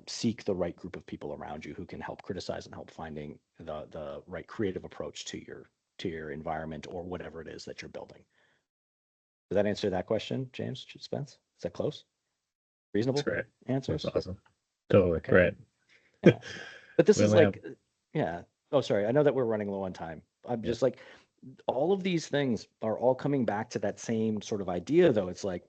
seek the right group of people around you who can help criticize and help finding the right creative approach to your environment or whatever it is that you're building. Does that answer that question, James Spence? Is that close? Reasonable? That's great. Answers? That's awesome. Totally. Okay. Great. Yeah. But this We is only like, yeah. Oh, sorry. I know that we're running low on time. I'm just like, all of these things are all coming back to that same sort of idea, though. It's like,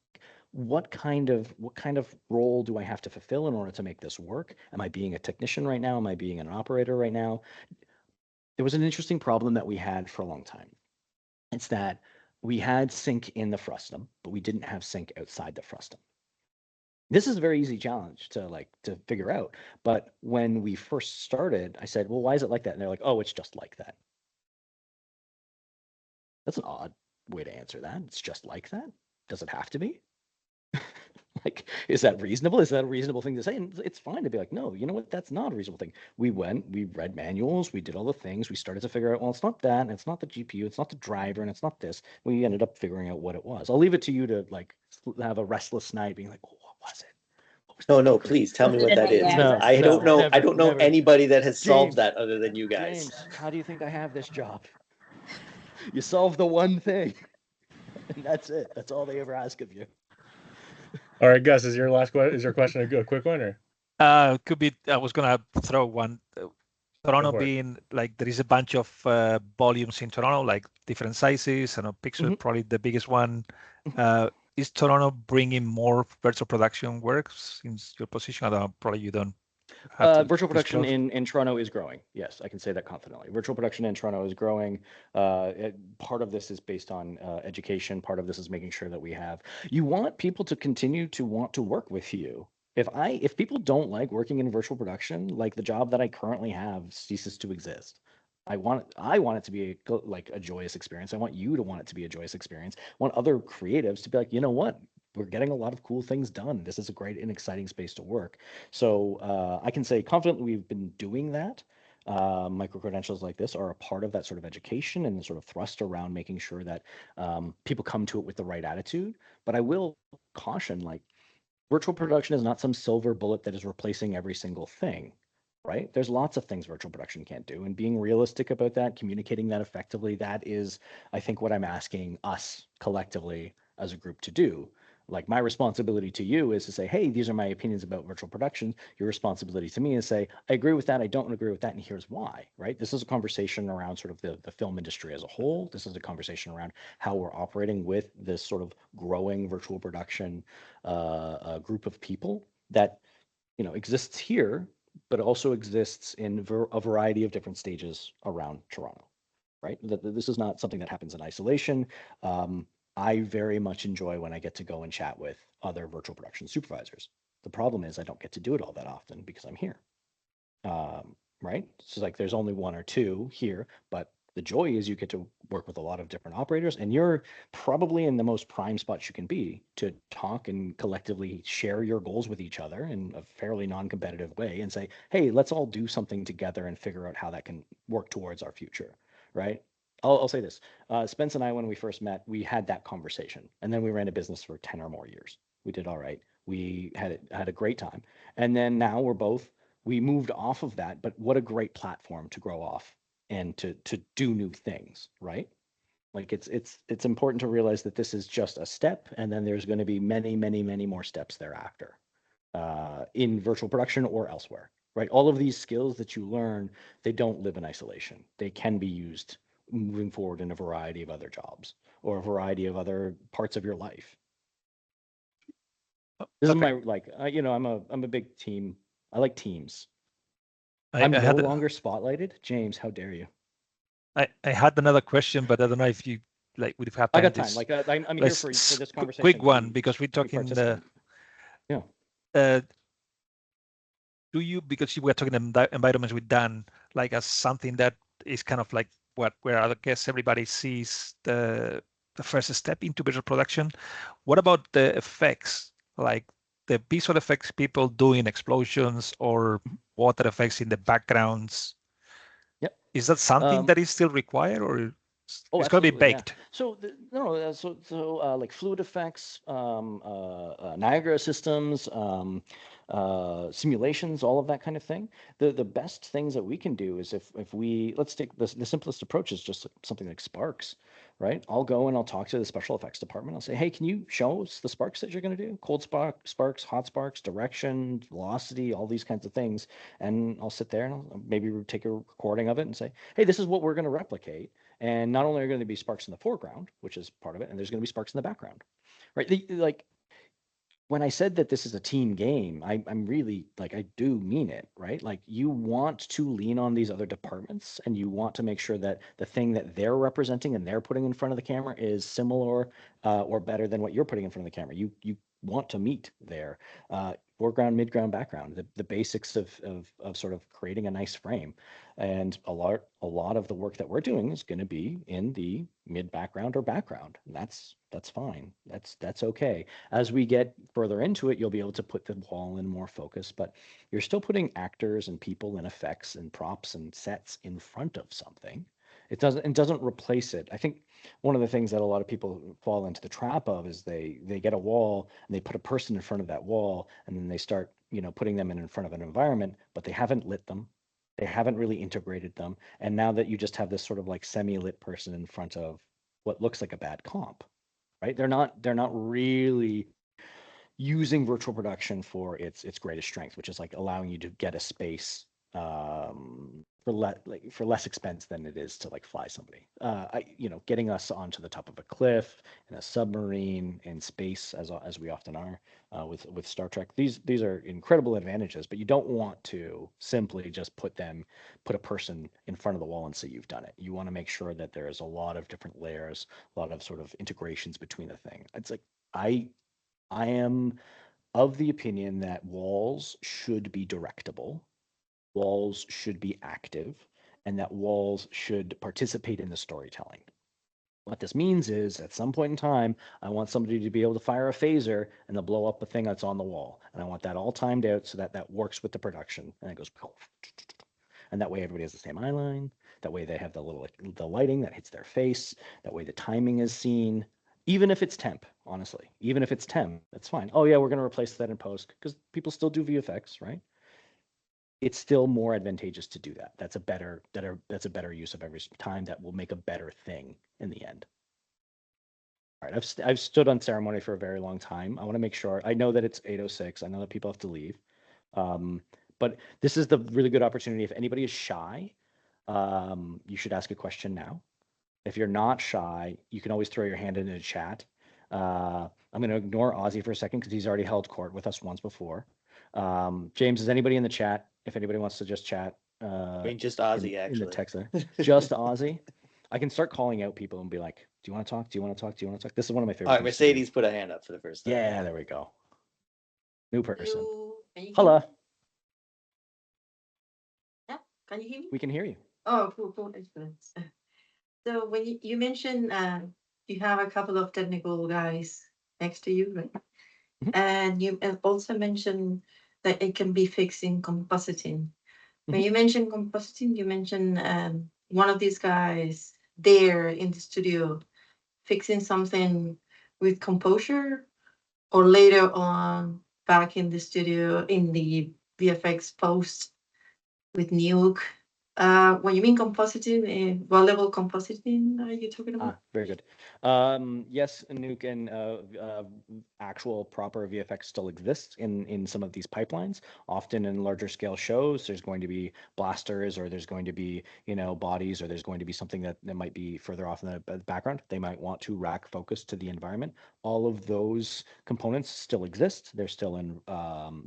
what kind of role do I have to fulfill in order to make this work? Am I being a technician right now? Am I being an operator right now? There was an interesting problem that we had for a long time. It's that we had sync in the frustum, but we didn't have sync outside the frustum. This is a very easy challenge to figure out. But when we first started, I said, well, why is it like that? And they're like, oh, it's just like that. That's an odd way to answer that. It's just like that. Does it have to be? Like, is that reasonable? Is that a reasonable thing to say? And it's fine to be like, no, you know what? That's not a reasonable thing. We read manuals, we did all the things, we started to figure out, well, it's not that, and it's not the GPU, it's not the driver, and it's not this. We ended up figuring out what it was. I'll leave it to you to like have a restless night being like, well, what was it? No, please tell me what that is. No, I don't know. never, I don't know never. anybody that has solved James, that other than you guys. James, how do you think I have this job? You solve the one thing, and that's it. That's all they ever ask of you. All right, Gus, is your question a quick one, or? Could be. I was gonna throw one. Toronto being like there is a bunch of volumes in Toronto, like different sizes. I know Pixel probably the biggest one. Is Toronto bringing more virtual production work since your position? I don't know, probably you don't. Virtual production in Toronto is growing. Yes, I can say that confidently. Virtual production in Toronto is growing. Part of this is based on education. Part of this is making sure that you want people to continue to want to work with you. If people don't like working in virtual production, like the job that I currently have ceases to exist. I want it to be a joyous experience. I want you to want it to be a joyous experience. I want other creatives to be like, you know what? We're getting a lot of cool things done. This is a great and exciting space to work. So I can say confidently we've been doing that. Micro-credentials like this are a part of that sort of education and the sort of thrust around making sure that people come to it with the right attitude. But I will caution, like, virtual production is not some silver bullet that is replacing every single thing, right? There's lots of things virtual production can't do. And being realistic about that, communicating that effectively, that is, I think, what I'm asking us collectively as a group to do. Like, my responsibility to you is to say, hey, these are my opinions about virtual production. Your responsibility to me is say, I agree with that, I don't agree with that, and here's why, right? This is a conversation around sort of the film industry as a whole. This is a conversation around how we're operating with this sort of growing virtual production group of people that, exists here, but also exists in a variety of different stages around Toronto, right? This is not something that happens in isolation. I very much enjoy when I get to go and chat with other virtual production supervisors. The problem is I don't get to do it all that often because I'm here, right? So like there's only one or two here, but The joy is you get to work with a lot of different operators, and you're probably in the most prime spot you can be to talk and collectively share your goals with each other in a fairly non-competitive way and say, hey, let's all do something together and figure out how that can work towards our future, right? I'll say this. Spence and I, when we first met, we had that conversation, and then we ran a business for 10 or more years. We did all right. We had a great time. And then now we moved off of that, but what a great platform to grow off and to do new things, right? Like it's important to realize that this is just a step, and then there's going to be many, many, many more steps thereafter in virtual production or elsewhere, right? All of these skills that you learn, they don't live in isolation. They can be used moving forward in a variety of other jobs or a variety of other parts of your life. This is my I'm a big team. I like teams. I'm no longer spotlighted. James, how dare you? I had another question, but I don't know if you would have time. I got time. I'm here for this conversation. Quick one, because we're talking do you, because you were talking environments with Dan, like as something that is kind of like where I guess everybody sees the first step into visual production. What about the effects, like the visual effects people doing explosions or water effects in the backgrounds? Yep. Is that something that is still required, or it's going to be baked? Yeah. So like fluid effects, Niagara systems, simulations, all of that kind of thing. The best things that we can do is if we, let's take the simplest approach is just something like sparks, right? I'll go and I'll talk to the special effects department. I'll say, hey, can you show us the sparks that you're going to do? Cold sparks, hot sparks, direction, velocity, all these kinds of things. And I'll sit there and I'll maybe take a recording of it and say, hey, this is what we're going to replicate. And not only are going to be sparks in the foreground, which is part of it, and there's going to be sparks in the background, right? Like when I said that this is a team game, I'm really like, I do mean it, right? Like you want to lean on these other departments and you want to make sure that the thing that they're representing and they're putting in front of the camera is similar or better than what you're putting in front of the camera. You want to meet there. Foreground, midground, background, the basics of sort of creating a nice frame. And a lot of the work that we're doing is going to be in the mid background or background. And that's fine. That's okay. As we get further into it, you'll be able to put the wall in more focus, but you're still putting actors and people and effects and props and sets in front of something. It doesn't replace it. I think one of the things that a lot of people fall into the trap of is they get a wall and they put a person in front of that wall, and then they start, putting them in front of an environment, but they haven't lit them. They haven't really integrated them. And now that you just have this sort of like semi-lit person in front of what looks like a bad comp, right? They're not really using virtual production for its greatest strength, which is like allowing you to get a space for less expense than it is to like fly somebody. Getting us onto the top of a cliff in a submarine in space, as we often are with Star Trek. These are incredible advantages, but you don't want to simply just put a person in front of the wall and say you've done it. You want to make sure that there is a lot of different layers, a lot of sort of integrations between the thing. It's like I am of the opinion that walls should be directable. Walls should be active, and that walls should participate in the storytelling. What this means is at some point in time, I want somebody to be able to fire a phaser and to blow up a thing that's on the wall. And I want that all timed out so that works with the production. And it goes, and that way everybody has the same eye line. That way they have the lighting that hits their face. That way the timing is seen. Even if it's temp, honestly, even if it's temp, that's fine. Oh yeah, we're going to replace that in post because people still do VFX, right? It's still more advantageous to do that. That's a better use of every time. That will make a better thing in the end. All right, I've stood on ceremony for a very long time. I want to make sure. I know that it's 8:06. I know that people have to leave, but this is the really good opportunity. If anybody is shy, you should ask a question now. If you're not shy, you can always throw your hand into the chat. I'm going to ignore Ozzy for a second because he's already held court with us once before. James, is anybody in the chat? If anybody wants to just chat, I mean, just Ozzy, actually. In the text there. Just Ozzy. I can start calling out people and be like, do you want to talk? Do you want to talk? Do you want to talk? This is one of my favorite. All right, Mercedes put a hand up for the first time. Yeah, there we go. New person. Hello. Yeah, can you hear me? We can hear you. Oh, cool. Excellent. So when you mentioned you have a couple of technical guys next to you, right? Mhm. And you also mentioned that it can be fixed in compositing. When Mhm. you mentioned compositing, you mentioned one of these guys there in the studio fixing something with composure, or later on back in the studio in the VFX post with Nuke. When you mean compositing, what level compositing are you talking about? Very good. Yes, Nuke and actual proper VFX still exists in some of these pipelines. Often in larger scale shows, there's going to be blasters, or there's going to be bodies, or there's going to be something that might be further off in the background. They might want to rack focus to the environment. All of those components still exist. They're still in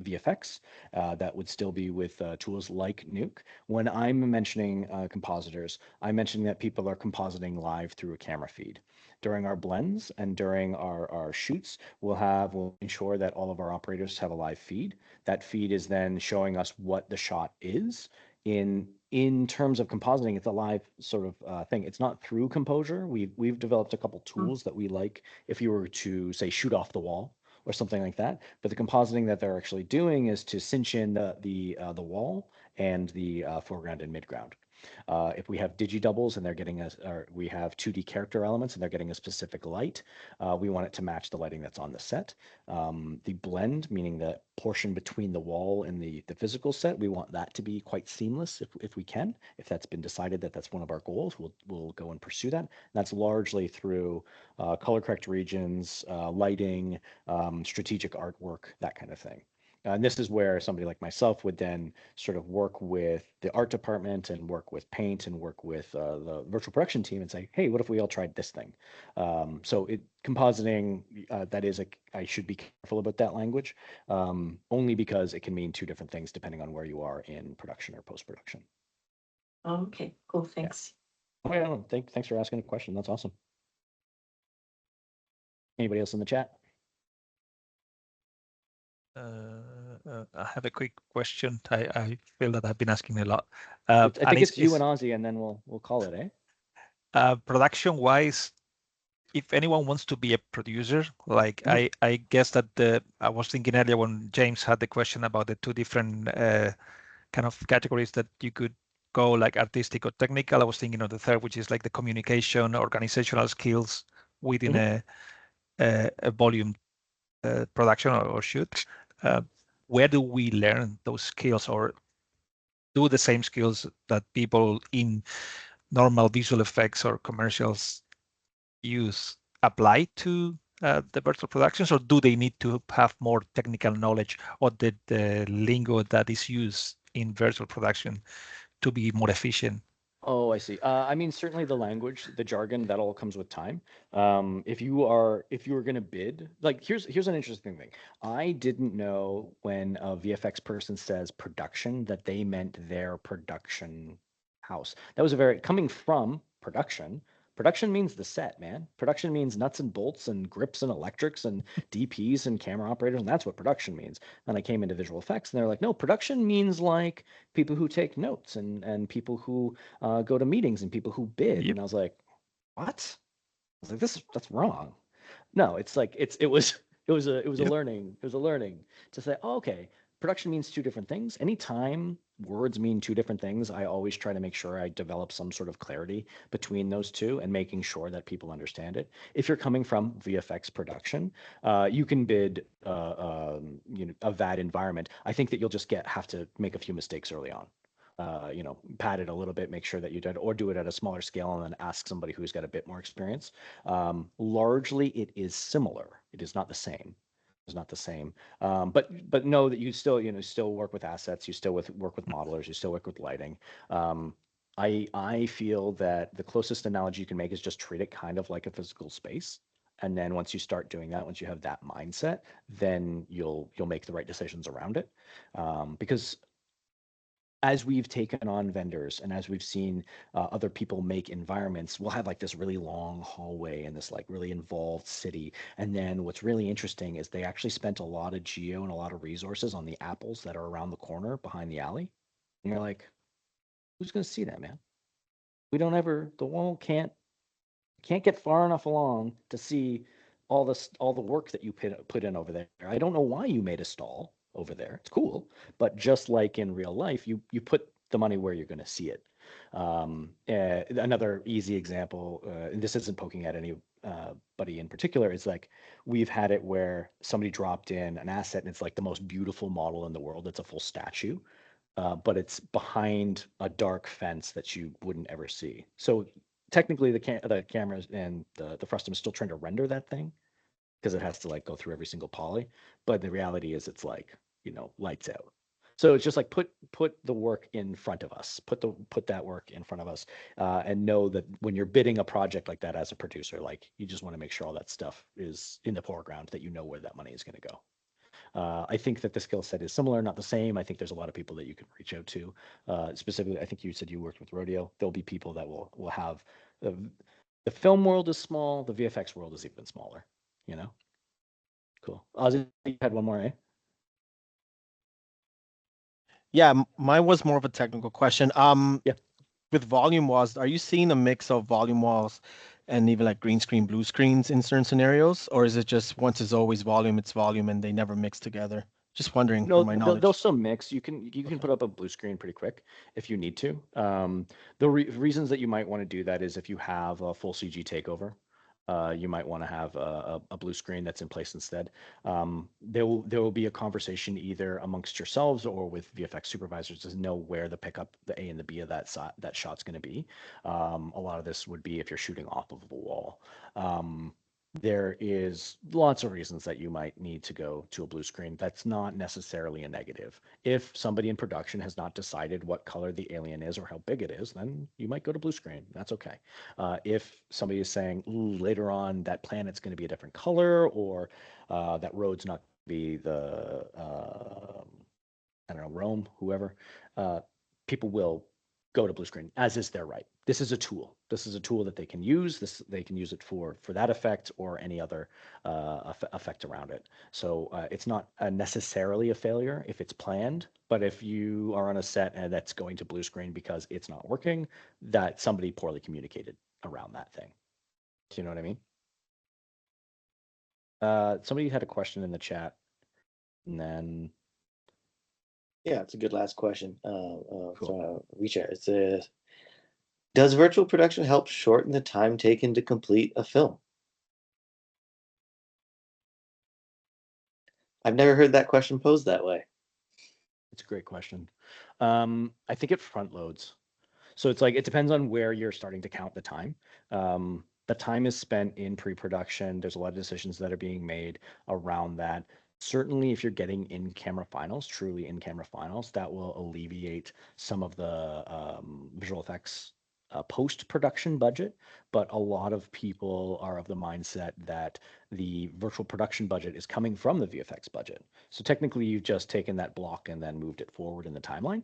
VFX. That would still be with tools like Nuke. When I'm mentioning compositors, I mentioned that people are compositing live through a camera feed. During our blends and during our shoots, we'll ensure that all of our operators have a live feed. That feed is then showing us what the shot is. In terms of compositing, it's a live sort of thing. It's not through Composure. We've developed a couple tools that we like if you were to say shoot off the wall or something like that. But the compositing that they're actually doing is to cinch in the wall and the foreground and midground. If we have digi-doubles and they're getting or we have 2D character elements and they're getting a specific light, we want it to match the lighting that's on the set. The blend, meaning the portion between the wall and the physical set, we want that to be quite seamless if we can. If that's been decided that that's one of our goals, we'll go and pursue that. And that's largely through color correct regions, lighting, strategic artwork, that kind of thing. And this is where somebody like myself would then sort of work with the art department and work with paint and work with the virtual production team and say, hey, what if we all tried this thing? So compositing, that is, I should be careful about that language, only because it can mean two different things depending on where you are in production or post-production. Okay, cool, thanks. Oh, yeah, no, thanks for asking a question. That's awesome. Anybody else in the chat? I have a quick question. I feel that I've been asking a lot. I think it's you and Ozzy, and then we'll call it, eh? Production-wise, if anyone wants to be a producer, like I guess that I was thinking earlier when James had the question about the two different kind of categories that you could go, like artistic or technical. I was thinking of the third, which is like the communication, organizational skills within a volume production or shoot. Where do we learn those skills, or do the same skills that people in normal visual effects or commercials use apply to the virtual productions, or do they need to have more technical knowledge or the lingo that is used in virtual production to be more efficient? Oh, I see. I mean, certainly the language, the jargon, that all comes with time. If you were going to bid, like here's an interesting thing. I didn't know when a VFX person says production that they meant their production house. That was coming from production. Production means the set, man. Production means nuts and bolts and grips and electrics and DPs and camera operators, and that's what production means. Then I came into visual effects, and they're like, no, production means like people who take notes and people who go to meetings and people who bid. Yep. And I was like, what? I was like, that's wrong. No, it's like it was a learning. It was a learning to say, oh, okay, production means two different things. Anytime words mean two different things, I always try to make sure I develop some sort of clarity between those two and making sure that people understand it. If you're coming from VFX production, you can bid a VAD environment. I think that you'll just have to make a few mistakes early on. Pad it a little bit, make sure that you did, or do it at a smaller scale and then ask somebody who's got a bit more experience. Largely, it is similar. It is not the same. It's not the same. But know that you still work with assets. You still work with modelers. You still work with lighting. I feel that the closest analogy you can make is just treat it kind of like a physical space. And then once you start doing that, once you have that mindset, then you'll make the right decisions around it. Because as we've taken on vendors and as we've seen other people make environments, we'll have like this really long hallway and this like really involved city. And then what's really interesting is they actually spent a lot of geo and a lot of resources on the apples that are around the corner behind the alley. And you're like, who's going to see that, man? The wall can't Can't get far enough along to see all the work that you put in over there. I don't know why you made a stall over there. It's cool, but just like in real life, you put the money where you're going to see it. Another easy example, and this isn't poking at anybody in particular, is like we've had it where somebody dropped in an asset and it's like the most beautiful model in the world. It's a full statue, but it's behind a dark fence that you wouldn't ever see. So technically, the cameras and the frustum is still trying to render that thing because it has to like go through every single poly. But the reality is, it's like, lights out. So it's just like put the work in front of us, put that work in front of us, and know that when you're bidding a project like that as a producer, like you just want to make sure all that stuff is in the foreground, that you know where that money is going to go. I think that the skill set is similar, not the same. I think there's a lot of people that you can reach out to. Specifically, I think you said you worked with Rodeo. There'll be people that will have the film world is small, the VFX world is even smaller. Cool. Ozzy, you had one more, eh? Yeah, mine was more of a technical question. Yeah. With volume walls, are you seeing a mix of volume walls and even like green screen, blue screens in certain scenarios, or is it just once it's always volume, it's volume, and they never mix together? Just wondering No, for my knowledge. they'll still mix. You can Okay. put up a blue screen pretty quick if you need to. The reasons that you might want to do that is if you have a full CG takeover, you might want to have a blue screen that's in place instead. There will be a conversation either amongst yourselves or with VFX supervisors to know where the pickup, the A and the B of that shot's going to be. A lot of this would be if you're shooting off of a wall. There is lots of reasons that you might need to go to a blue screen. That's not necessarily a negative. If somebody in production has not decided what color the alien is or how big it is, then you might go to blue screen. That's okay. If somebody is saying, ooh, later on that planet's going to be a different color, or that road's not be the I don't know, Rome, whoever, people will go to blue screen, as is their right. This is a tool. This is a tool that they can use. They can use it for that effect or any other effect around it. So it's not necessarily a failure if it's planned, but if you are on a set and that's going to blue screen because it's not working, that somebody poorly communicated around that thing. Do you know what I mean? Somebody had a question in the chat, and then Yeah, it's a good last question. From Richard. It says, does virtual production help shorten the time taken to complete a film? I've never heard that question posed that way. it's a great question. I think it front loads. So it's like, it depends on where you're starting to count the time. The time is spent in pre-production. There's a lot of decisions that are being made around that. Certainly, if you're getting in-camera finals, truly in-camera finals, that will alleviate some of the visual effects post-production budget. But a lot of people are of the mindset that the virtual production budget is coming from the VFX budget. So technically, you've just taken that block and then moved it forward in the timeline.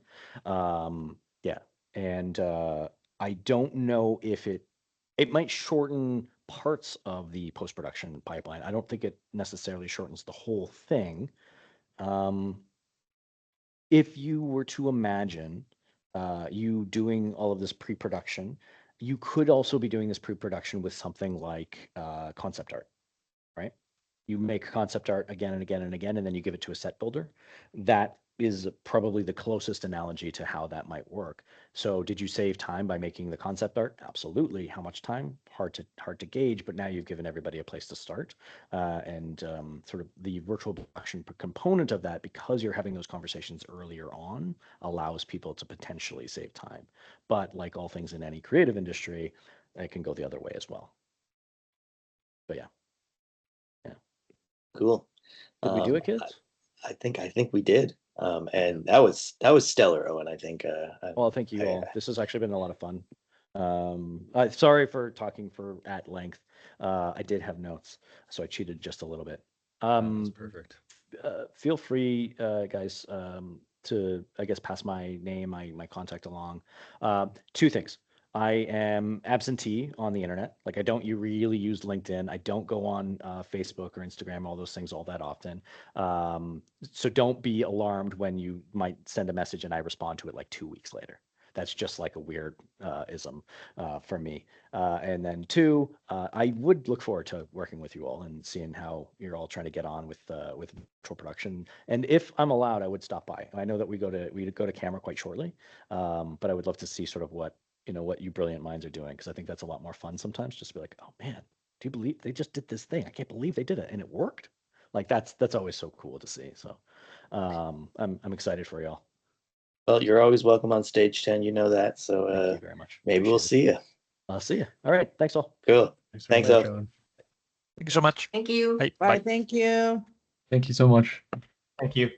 Yeah. And I don't know if it might shorten parts of the post-production pipeline. I don't think it necessarily shortens the whole thing. If you were to imagine you doing all of this pre-production, you could also be doing this pre-production with something like concept art, right? You make concept art again and again and again, and then you give it to a set builder. That is probably the closest analogy to how that might work. So did you save time by making the concept art? Absolutely. How much time? Hard to gauge, but now you've given everybody a place to start. And sort of the virtual production component of that, because you're having those conversations earlier on, allows people to potentially save time. But like all things in any creative industry, it can go the other way as well. But yeah. Cool. Did we do it, kids? I think we did. And that was stellar, Owen. I think. Well, thank you all. This has actually been a lot of fun. Sorry for talking at length. I did have notes, so I cheated just a little bit. That's perfect. Feel free, guys, to, I guess, pass my name, my contact along. Two things. I am absentee on the internet. Like, I don't really use LinkedIn. I don't go on Facebook or Instagram, all those things all that often. So don't be alarmed when you might send a message and I respond to it like 2 weeks later. That's just like a weird ism for me. And then 2, I would look forward to working with you all and seeing how you're all trying to get on with virtual production. And if I'm allowed, I would stop by. I know that we go to camera quite shortly, but I would love to see sort of what you brilliant minds are doing, because I think that's a lot more fun sometimes. Just to be like, oh man, do you believe they just did this thing? I can't believe they did it and it worked. Like that's always so cool to see. So I'm excited for y'all. Well, you're always welcome on stage 10. You know that. So Thank you very much. maybe we'll see you. I'll see you. All right. Thanks all. Cool. Thanks Thanks, very much, Owen. Owen. Thank you so much. Thank you. Hey, Bye. bye. Thank you. Thank you so much. Thank you.